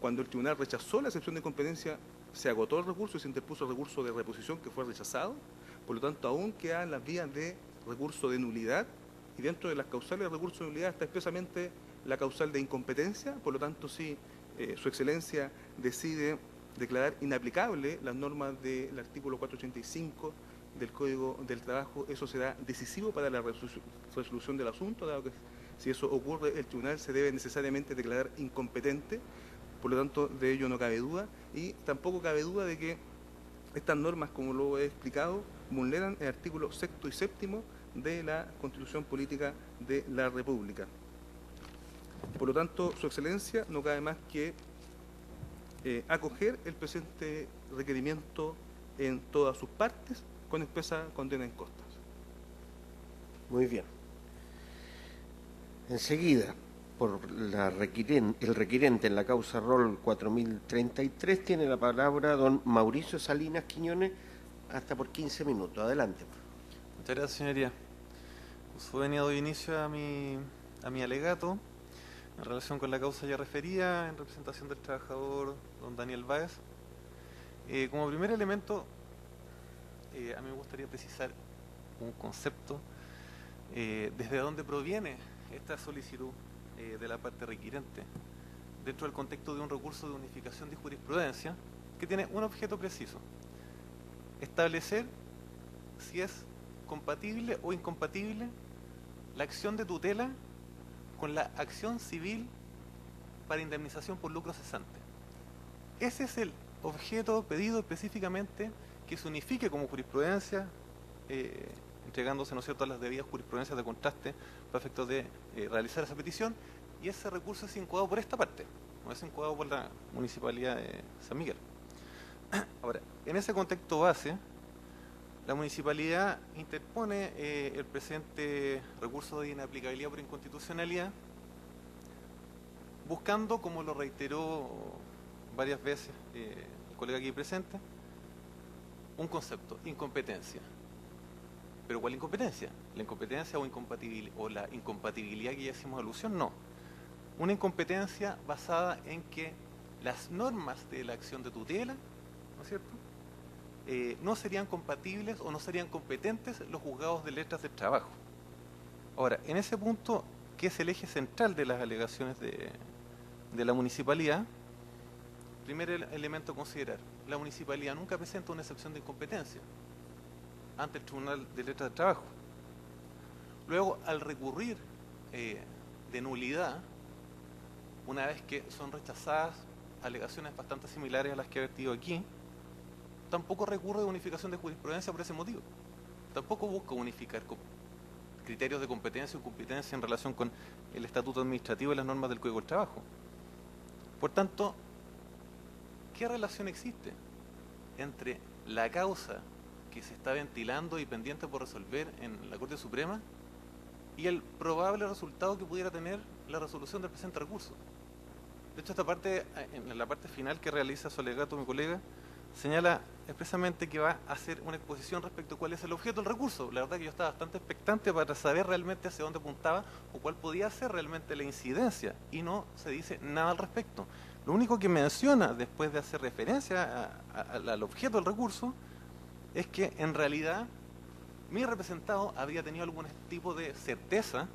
Cuando el tribunal rechazó la excepción de incompetencia, se agotó el recurso y se interpuso el recurso de reposición, que fue rechazado. Por lo tanto, aún quedan las vías de recurso de nulidad, y dentro de las causales de recurso de nulidad está expresamente la causal de incompetencia. Por lo tanto, si Su Excelencia decide declarar inaplicable las normas del artículo 485 del Código del Trabajo, eso será decisivo para la resolución del asunto, dado que si eso ocurre, el tribunal se debe necesariamente declarar incompetente. Por lo tanto, de ello no cabe duda, y tampoco cabe duda de que estas normas, como lo he explicado, vulneran el artículo 6º y 7º de la Constitución Política de la República. Por lo tanto, Su Excelencia, no cabe más que acoger el presente requerimiento en todas sus partes, con expresa condena en costas. Muy bien. Enseguida, por el requirente en la causa rol 4033 tiene la palabra don Mauricio Salinas Quiñones, hasta por 15 minutos. Adelante. Muchas gracias, señoría. Justo venía doy inicio a mi alegato en relación con la causa ya referida, en representación del trabajador don Daniel Báez. Como primer elemento, a mí me gustaría precisar un concepto, desde dónde proviene esta solicitud de la parte requirente, dentro del contexto de un recurso de unificación de jurisprudencia que tiene un objeto preciso: establecer si es compatible o incompatible la acción de tutela con la acción civil para indemnización por lucro cesante. Ese es el objeto pedido específicamente, que se unifique como jurisprudencia, entregándose, ¿no es cierto?, a las debidas jurisprudencias de contraste para efectos de realizar esa petición, y ese recurso es incoado por esta parte, no es incoado por la Municipalidad de San Miguel. Ahora, en ese contexto base, la Municipalidad interpone el presente recurso de inaplicabilidad por inconstitucionalidad, buscando, como lo reiteró varias veces el colega aquí presente, un concepto: incompetencia. ¿Pero cuál incompetencia? ¿La incompetencia o la incompatibilidad que ya hicimos alusión? No. Una incompetencia basada en que las normas de la acción de tutela, ¿no es cierto?, no serían compatibles o no serían competentes los juzgados de letras del trabajo. Ahora, en ese punto, que es el eje central de las alegaciones de la Municipalidad, primer elemento a considerar: la Municipalidad nunca presenta una excepción de incompetencia ante el Tribunal de Letras del Trabajo. Luego, al recurrir de nulidad, una vez que son rechazadas alegaciones bastante similares a las que he vertido aquí, tampoco recurre de unificación de jurisprudencia por ese motivo. Tampoco busca unificar criterios de competencia o incompetencia en relación con el estatuto administrativo y las normas del Código del Trabajo. Por tanto, ¿qué relación existe entre la causa que se está ventilando y pendiente por resolver en la Corte Suprema y el probable resultado que pudiera tener la resolución del presente recurso? De hecho, esta parte, en la parte final que realiza su alegato mi colega, señala expresamente que va a hacer una exposición respecto a cuál es el objeto del recurso. La verdad que yo estaba bastante expectante para saber realmente hacia dónde apuntaba o cuál podía ser realmente la incidencia, y no se dice nada al respecto. Lo único que menciona, después de hacer referencia al objeto del recurso, es que en realidad mi representado habría tenido algún tipo de certeza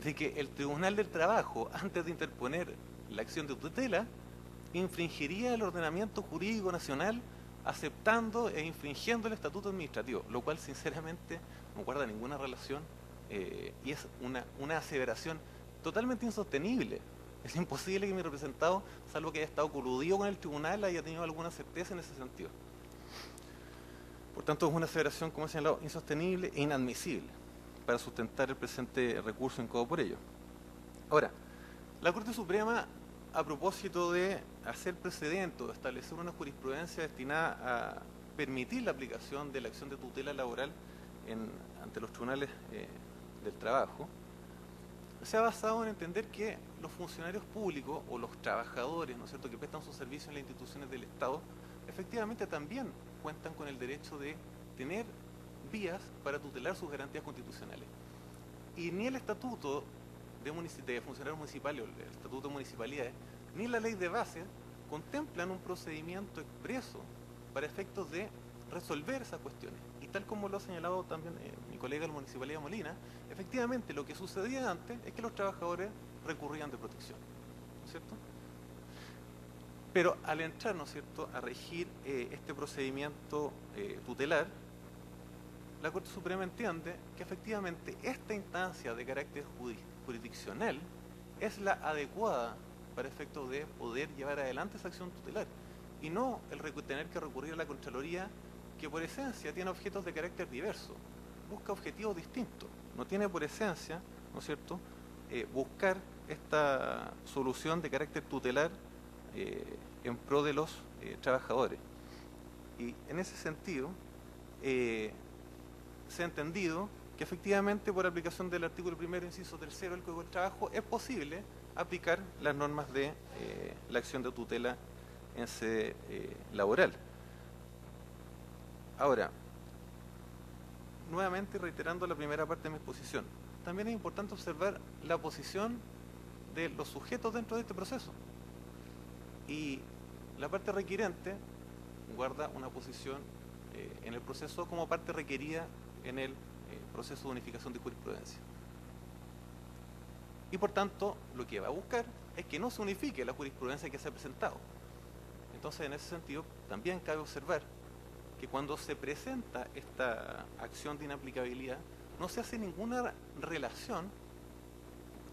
de que el Tribunal del Trabajo, antes de interponer la acción de tutela, infringiría el ordenamiento jurídico nacional, aceptando e infringiendo el estatuto administrativo, lo cual sinceramente no guarda ninguna relación y es una aseveración totalmente insostenible. Es imposible que mi representado, salvo que haya estado coludido con el tribunal, haya tenido alguna certeza en ese sentido. Por tanto, es una aseveración, como he señalado, insostenible e inadmisible para sustentar el presente recurso incoado por ello. Ahora, la Corte Suprema, a propósito de hacer precedente o de establecer una jurisprudencia destinada a permitir la aplicación de la acción de tutela laboral ante los tribunales del trabajo, se ha basado en entender que los funcionarios públicos o los trabajadores, ¿no es cierto?, que prestan sus servicios en las instituciones del Estado, efectivamente también cuentan con el derecho de tener vías para tutelar sus garantías constitucionales. Y ni el Estatuto de Funcionarios Municipales, o el Estatuto de Municipalidades, ni la Ley de Base contemplan un procedimiento expreso para efectos de resolver esas cuestiones. Y tal como lo ha señalado también mi colega de la Municipalidad de Molina, efectivamente lo que sucedía antes es que los trabajadores recurrían de protección, ¿no es cierto? Pero al entrar, ¿no es cierto?, a regir este procedimiento tutelar, la Corte Suprema entiende que efectivamente esta instancia de carácter jurisdiccional es la adecuada para efectos de poder llevar adelante esa acción tutelar, y no el tener que recurrir a la Contraloría, que por esencia tiene objetos de carácter diverso, busca objetivos distintos, no tiene por esencia, ¿no es cierto?, buscar esta solución de carácter tutelar en pro de los trabajadores. Y en ese sentido, se ha entendido que efectivamente por aplicación del artículo 1º, inciso 3º del Código del Trabajo es posible aplicar las normas de la acción de tutela en sede laboral. Ahora, nuevamente reiterando la primera parte de mi exposición, también es importante observar la posición de los sujetos dentro de este proceso. Y la parte requirente guarda una posición en el proceso como parte requerida en el proceso de unificación de jurisprudencia. Y por tanto, lo que va a buscar es que no se unifique la jurisprudencia que se ha presentado. Entonces, en ese sentido, también cabe observar que cuando se presenta esta acción de inaplicabilidad, no se hace ninguna relación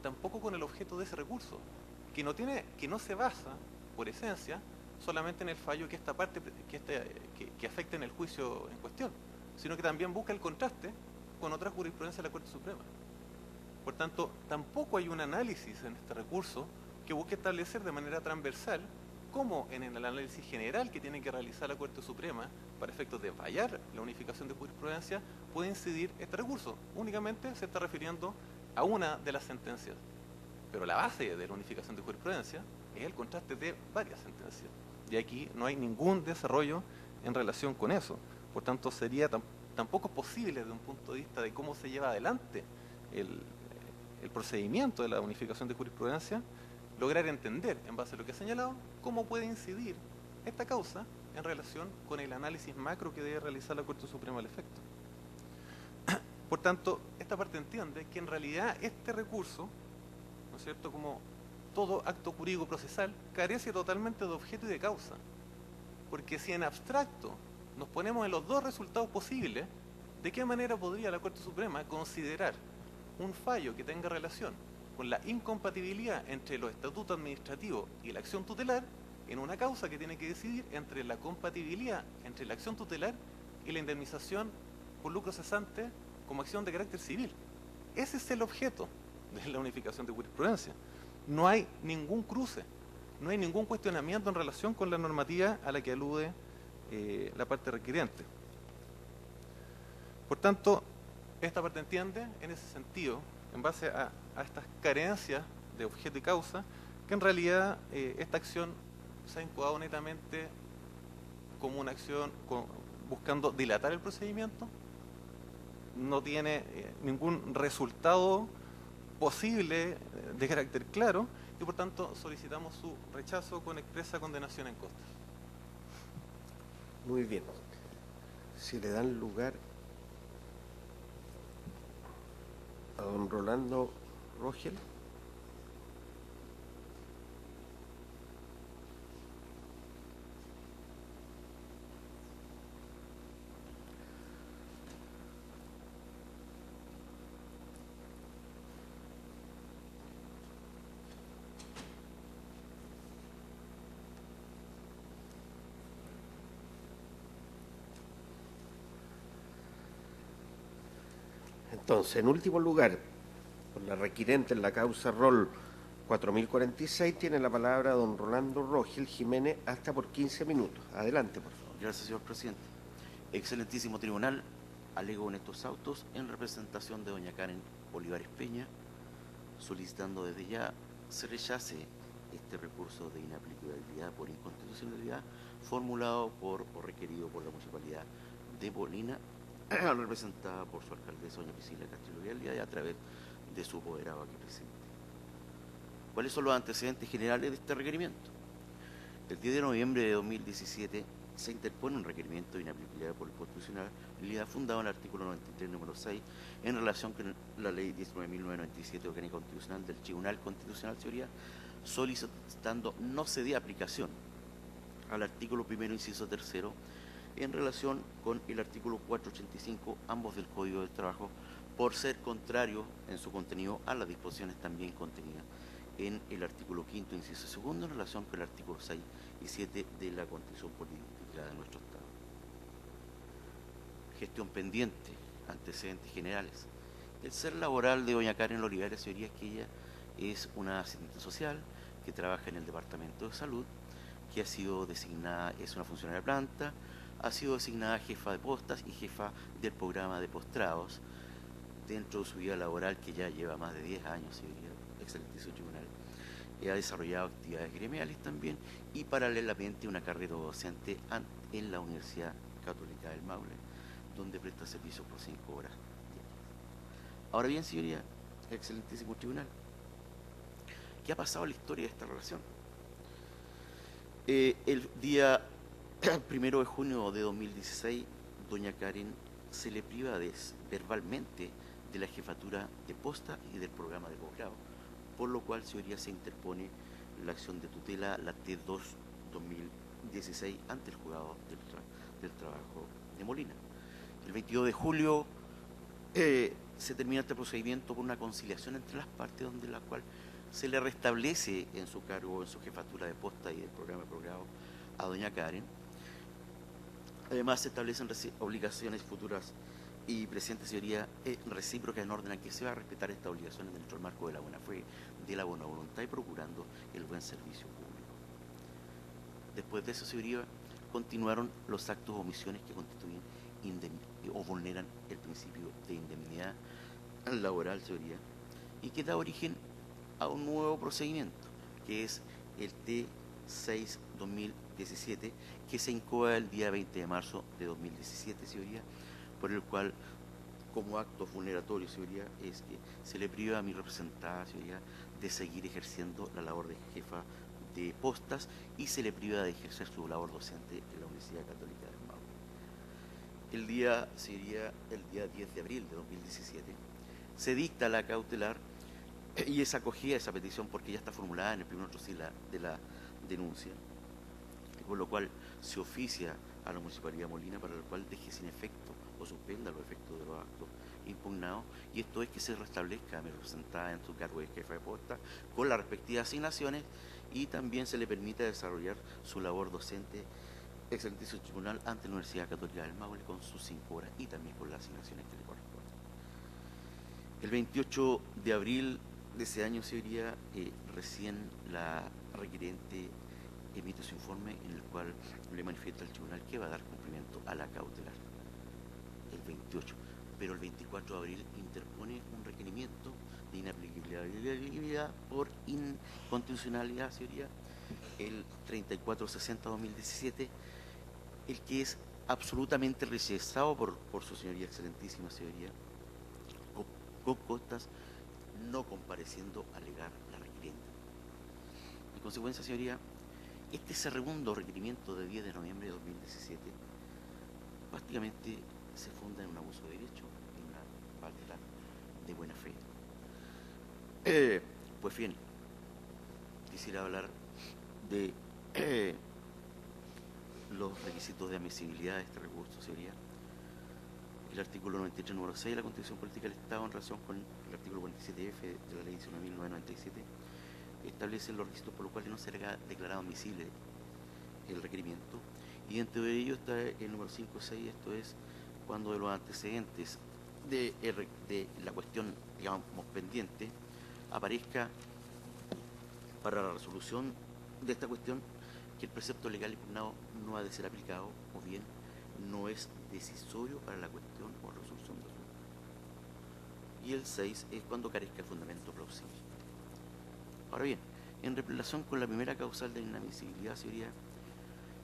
tampoco con el objeto de ese recurso, que no se basa, por esencia, solamente en el fallo que esta parte que afecta en el juicio en cuestión, sino que también busca el contraste con otra jurisprudencia de la Corte Suprema. Por tanto, tampoco hay un análisis en este recurso que busque establecer de manera transversal cómo en el análisis general que tiene que realizar la Corte Suprema para efectos de fallar la unificación de jurisprudencia puede incidir este recurso. Únicamente se está refiriendo a una de las sentencias. Pero la base de la unificación de jurisprudencia es el contraste de varias sentencias. Y aquí no hay ningún desarrollo en relación con eso. Por tanto, sería tampoco posible desde un punto de vista de cómo se lleva adelante el procedimiento de la unificación de jurisprudencia, lograr entender, en base a lo que he señalado, cómo puede incidir esta causa en relación con el análisis macro que debe realizar la Corte Suprema al efecto. Por tanto, esta parte entiende que en realidad este recurso, ¿no es cierto?, como todo acto jurídico procesal, carece totalmente de objeto y de causa. Porque si en abstracto nos ponemos en los dos resultados posibles, ¿de qué manera podría la Corte Suprema considerar un fallo que tenga relación con la incompatibilidad entre los estatutos administrativos y la acción tutelar en una causa que tiene que decidir entre la compatibilidad entre la acción tutelar y la indemnización por lucro cesante como acción de carácter civil? Ese es el objeto de la unificación de jurisprudencia. No hay ningún cruce, no hay ningún cuestionamiento en relación con la normativa a la que alude la parte requiriente. Por tanto, esta parte entiende, en ese sentido, en base a estas carencias de objeto y causa, que en realidad esta acción se ha encuadrado netamente como una acción buscando dilatar el procedimiento, no tiene ningún resultado posible de carácter claro y por tanto solicitamos su rechazo con expresa condenación en costas. Muy bien. Si le dan lugar a don Rolando Rogel. Entonces, en último lugar, por la requirente en la causa rol 4046, tiene la palabra don Rolando Rogel Jiménez hasta por 15 minutos. Adelante, por favor. Gracias, señor presidente. Excelentísimo tribunal, alego en estos autos en representación de doña Karen Olivares Peña, solicitando desde ya se rechace este recurso de inaplicabilidad por inconstitucionalidad formulado por o requerido por la Municipalidad de Molina, representada por su alcaldesa, doña Priscila Castillo Vialidad, y a través de su apoderado aquí presente. ¿Cuáles son los antecedentes generales de este requerimiento? El 10 de noviembre de 2017 se interpone un requerimiento de inaplicabilidad por inconstitucionalidad fundado en el artículo 93, número 6, en relación con la ley 19.997 orgánica constitucional del Tribunal Constitucional, señoría, solicitando no se dé aplicación al artículo 1º, inciso 3º, en relación con el artículo 485, ambos del Código del Trabajo, por ser contrario en su contenido a las disposiciones también contenidas en el artículo 5º, inciso 2º, en relación con el artículo 6 y 7 de la Constitución Política de nuestro Estado. Gestión pendiente, antecedentes generales. El ser laboral de doña Karen Olivares, señoría, es que ella es una asistente social que trabaja en el Departamento de Salud, que ha sido designada, es una funcionaria de planta, ha sido designada jefa de postas y jefa del programa de postrados, dentro de su vida laboral, que ya lleva más de 10 años, señoría, excelentísimo tribunal, ha desarrollado actividades gremiales también y paralelamente una carrera docente en la Universidad Católica del Maule, donde presta servicios por 5 horas diarias. Ahora bien, señoría, excelentísimo tribunal, ¿qué ha pasado en la historia de esta relación? El día 1 de junio de 2016, doña Karen se le priva verbalmente de la jefatura de posta y del programa de posgrado, por lo cual, señoría, se interpone la acción de tutela, la T2-2016, ante el juzgado del trabajo de Molina. El 22 de julio se termina este procedimiento por una conciliación entre las partes, donde la cual se le restablece en su cargo, en su jefatura de posta y del programa de posgrado a doña Karen. Además, se establecen obligaciones futuras y presentes, señoría, recíprocas, en orden a que se va a respetar estas obligaciones dentro del marco de la buena fe, de la buena voluntad y procurando el buen servicio público. Después de eso, señoría, continuaron los actos o omisiones que constituyen o vulneran el principio de indemnidad laboral, señoría, y que da origen a un nuevo procedimiento, que es el T6-2017, que se incoa el día 20 de marzo de 2017, señoría, por el cual, como acto vulneratorio, señoría, es que se le priva a mi representada, señoría, de seguir ejerciendo la labor de jefa de postas y se le priva de ejercer su labor docente en la Universidad Católica del Maule. El día 10 de abril de 2017 se dicta la cautelar y es acogida esa petición porque ya está formulada en el primer trocil de la denuncia, con lo cual se oficia a la Municipalidad de Molina para el cual deje sin efecto o suspenda los efectos de los actos impugnados, y esto es que se restablezca a mi representada en su cargo de jefa de posta con las respectivas asignaciones y también se le permita desarrollar su labor docente, excelentísimo tribunal, ante la Universidad Católica del Maule con sus 5 horas y también con las asignaciones que le corresponden. El 28 de abril de ese año, señoría, recién la requerente emite su informe en el cual le manifiesta al tribunal que va a dar cumplimiento a la cautelar el 28, pero el 24 de abril interpone un requerimiento de inaplicabilidad por inconstitucionalidad, señoría, el 3460-2017, el que es absolutamente rechazado por su señoría, excelentísima señoría, con costas, no compareciendo a alegar la requerente. En consecuencia, señoría, este segundo requerimiento de 10 de noviembre de 2017 prácticamente se funda en un abuso de derecho y una falta de buena fe. Pues bien, quisiera hablar de los requisitos de admisibilidad de este recurso, señoría. El artículo 93, número 6 de la Constitución Política del Estado, en relación con el artículo 47F de la Ley 19.997, establece los requisitos por los cuales no será declarado admisible el requerimiento, y dentro de ello está el número 5.6, esto es cuando de los antecedentes de la cuestión, digamos, pendiente, aparezca para la resolución de esta cuestión que el precepto legal impugnado no ha de ser aplicado o bien no es decisorio para la cuestión o resolución de asunto. Y el 6 es cuando carezca de fundamento plausible. Ahora bien, en relación con la primera causal de inadmisibilidad, señoría,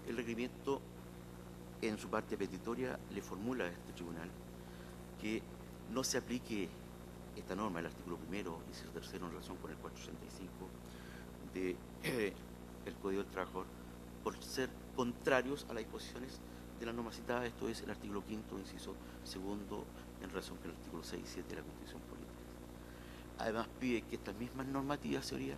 el requerimiento en su parte petitoria le formula a este tribunal que no se aplique esta norma, el artículo 1, inciso 3, en relación con el 485 del Código del Trabajador, por ser contrarios a las disposiciones de la norma citada, esto es el artículo 5, inciso 2, en relación con el artículo 6 y 7 de la Constitución Política. Además pide que estas mismas normativas, señoría,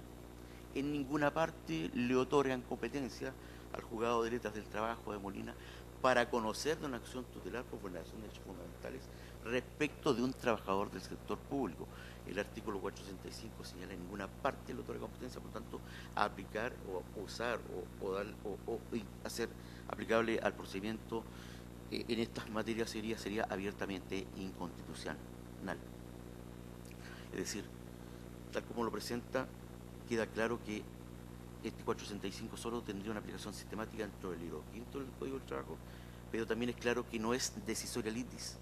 en ninguna parte le otorgan competencia al juzgado de letras del trabajo de Molina para conocer de una acción tutelar por vulneración de derechos fundamentales respecto de un trabajador del sector público. El artículo 465 señala en ninguna parte le otorga competencia, por tanto, a aplicar o usar o hacer aplicable al procedimiento en estas materias sería abiertamente inconstitucional. Es decir, tal como lo presenta, queda claro que este 465 solo tendría una aplicación sistemática dentro del libro 5 del Código del Trabajo, pero también es claro que no es decisoria litis,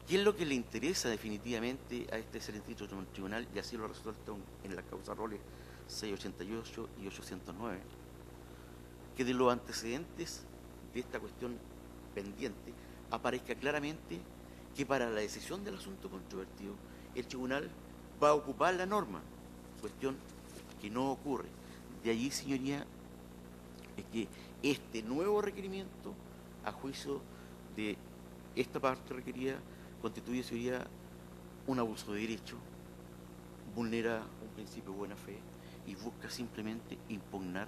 ¿Qué es lo que le interesa definitivamente a este excelentísimo tribunal? Y así lo resuelto en la causa Roles 688 y 809, que de los antecedentes de esta cuestión pendiente aparezca claramente que para la decisión del asunto controvertido el tribunal va a ocupar la norma, cuestión que no ocurre. De allí, señoría, es que este nuevo requerimiento, a juicio de esta parte requerida, constituye, señoría, un abuso de derecho, vulnera un principio de buena fe y busca simplemente impugnar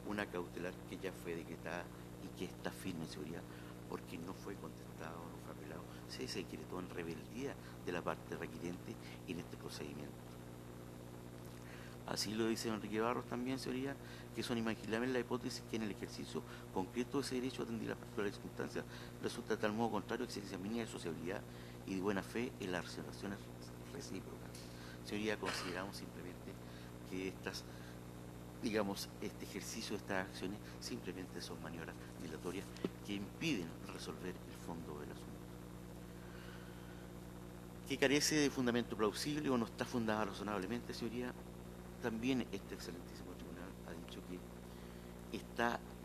una cautelar que ya fue decretada y que está firme, señoría, porque no fue contestado, no fue apelado. Se decretó en rebeldía de la parte requiriente en este procedimiento. Así lo dice Enrique Barros también, señoría, que son inimaginables las hipótesis que en el ejercicio concreto de ese derecho a atender las particulares circunstancias resulta de tal modo contrario a exigencia mínima de sociabilidad y de buena fe en las relaciones recíprocas. Señoría, consideramos simplemente que estas, digamos, este ejercicio de estas acciones simplemente son maniobras dilatorias que impiden resolver el fondo del asunto. Que carece de fundamento plausible o no está fundada razonablemente, señoría, también este excelentísimo tribunal ha dicho que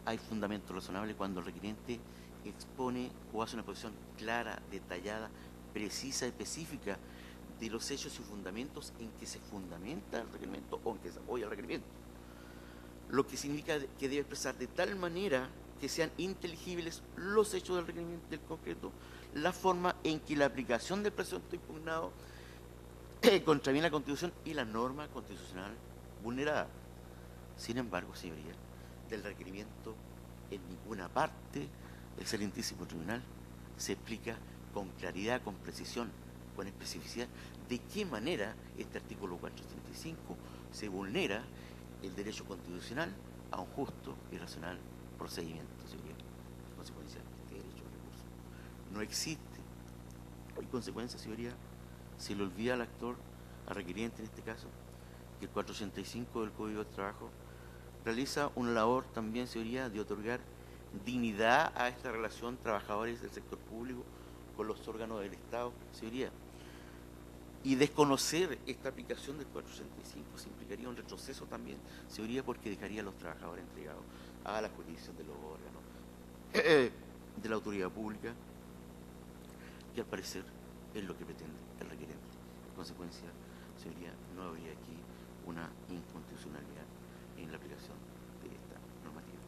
hay fundamento razonable cuando el requiriente expone o hace una posición clara, detallada, precisa, específica de los hechos y fundamentos en que se fundamenta el requerimiento o en que se apoya el requerimiento. Lo que significa que debe expresar de tal manera que sean inteligibles los hechos del requerimiento del concreto, la forma en que la aplicación del precepto impugnado contraviene la Constitución y la norma constitucional vulnerada. Sin embargo, señoría, del requerimiento en ninguna parte del excelentísimo tribunal se explica con claridad, con precisión, con especificidad, de qué manera este artículo 435 se vulnera el derecho constitucional a un justo y racional procedimiento, señoría. En consecuencia, este derecho al recurso no existe. En consecuencia, señoría, se le olvida al actor, al requiriente en este caso, que el 485 del Código de Trabajo realiza una labor también, señoría, de otorgar dignidad a esta relación trabajadores del sector público con los órganos del Estado, señoría. Y desconocer esta aplicación del 465 se implicaría un retroceso también, señoría, porque dejaría a los trabajadores entregados a la jurisdicción de los órganos de la autoridad pública, que al parecer es lo que pretende el requerente. En consecuencia, señoría, no habría aquí una inconstitucionalidad en la aplicación de esta normativa.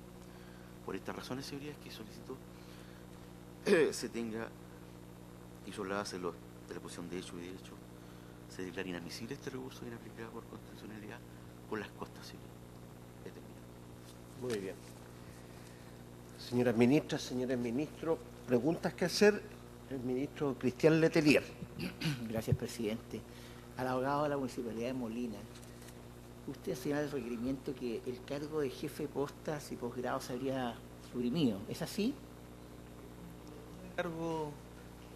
Por estas razones, señoría, es que solicito se tenga, y sobre la base de la posición de hecho y derecho, se declara inadmisible este recurso inaplicado por constitucionalidad con las costas, señoría. Muy bien. Señoras ministras, señores ministros, preguntas que hacer el ministro Cristian Letelier. Gracias, presidente. Al abogado de la Municipalidad de Molina, usted señala el requerimiento que el cargo de jefe de postas y posgrado se habría suprimido. ¿Es así? Cargo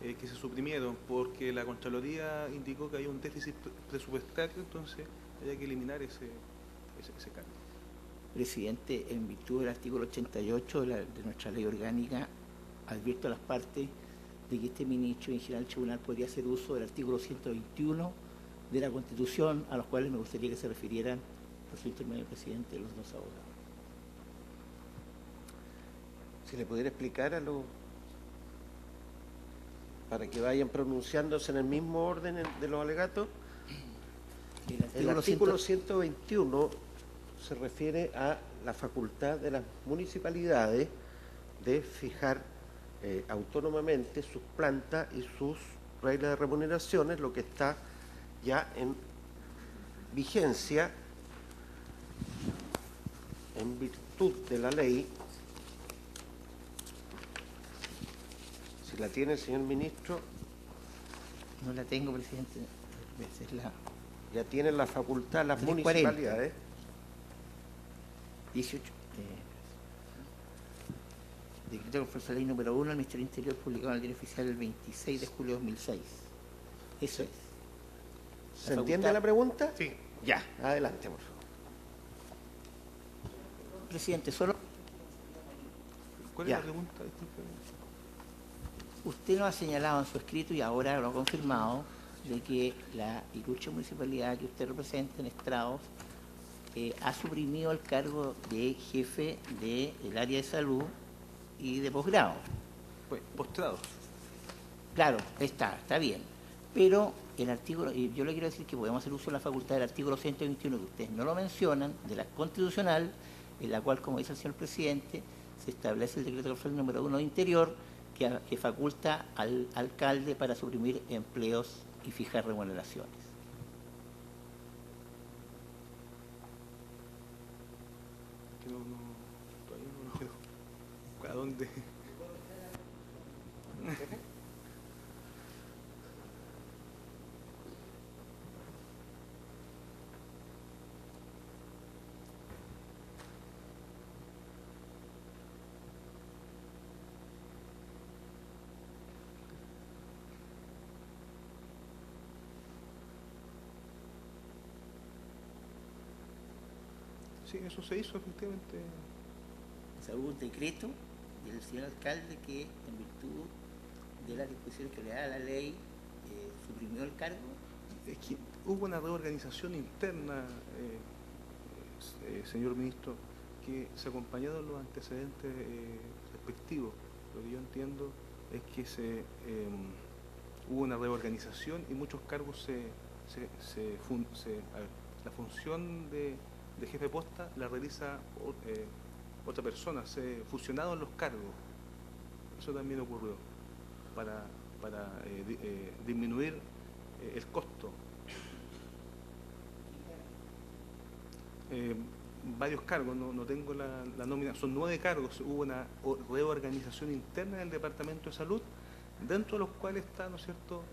que se suprimieron porque la Contraloría indicó que hay un déficit presupuestario, entonces había que eliminar ese cargo. Presidente, en virtud del artículo 88 de nuestra ley orgánica, advierto a las partes de que este ministro y en general el tribunal podría hacer uso del artículo 121 de la Constitución, a los cuales me gustaría que se refirieran, por su intermedio, presidente, los dos abogados. Si le pudiera explicar para que vayan pronunciándose en el mismo orden de los alegatos. El artículo 121 se refiere a la facultad de las municipalidades de fijar autónomamente sus plantas y sus reglas de remuneraciones, lo que está ya en vigencia en virtud de la ley. Si la tiene el señor ministro. No la tengo, presidente. Ya tienen la facultad las 40. municipalidades. 18. Decreto de conforme a la ley número 1 del Ministerio del Interior, publicado en el Diario Oficial el 26 de julio de 2006. Eso es. ¿Se entiende la pregunta? Sí. Ya, adelante, por favor. Presidente, solo... ¿Cuál es Ya. la pregunta? Disculpe. Usted nos ha señalado en su escrito y ahora lo ha confirmado de que la ilustre municipalidad que usted representa en Estrados ha suprimido el cargo de jefe del área de salud y de posgrado. Pues, postrados. Claro, está bien. Pero el artículo, y yo le quiero decir que podemos hacer uso de la facultad del artículo 121, que ustedes no lo mencionan, de la constitucional, en la cual, como dice el señor presidente, se establece el decreto casual número 1 de Interior, que faculta al alcalde para suprimir empleos y fijar remuneraciones. Que todavía no lo veo. ¿A dónde? Sí, eso se hizo efectivamente. O sea, hubo un decreto del señor alcalde que, en virtud de las disposiciones que le da la ley, suprimió el cargo. Es que hubo una reorganización interna, señor ministro, que se acompañaron los antecedentes respectivos. Lo que yo entiendo es que hubo una reorganización y muchos cargos la función de jefe de posta la realiza otra persona, se fusionaron los cargos. Eso también ocurrió para disminuir el costo. Varios cargos, no tengo la nómina, son 9 cargos. Hubo una reorganización interna del Departamento de Salud, dentro de los cuales está, ¿no es cierto?,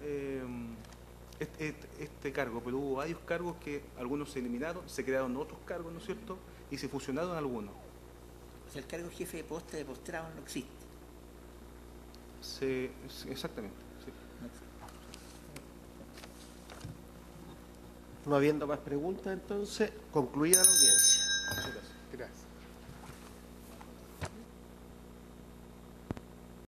este cargo, pero hubo varios cargos que algunos se eliminaron, se crearon otros cargos, ¿no es cierto?, y se fusionaron algunos. O sea, el cargo jefe de posta de postrado no existe. Exactamente. Sí. No habiendo más preguntas, entonces, concluida la audiencia. Gracias.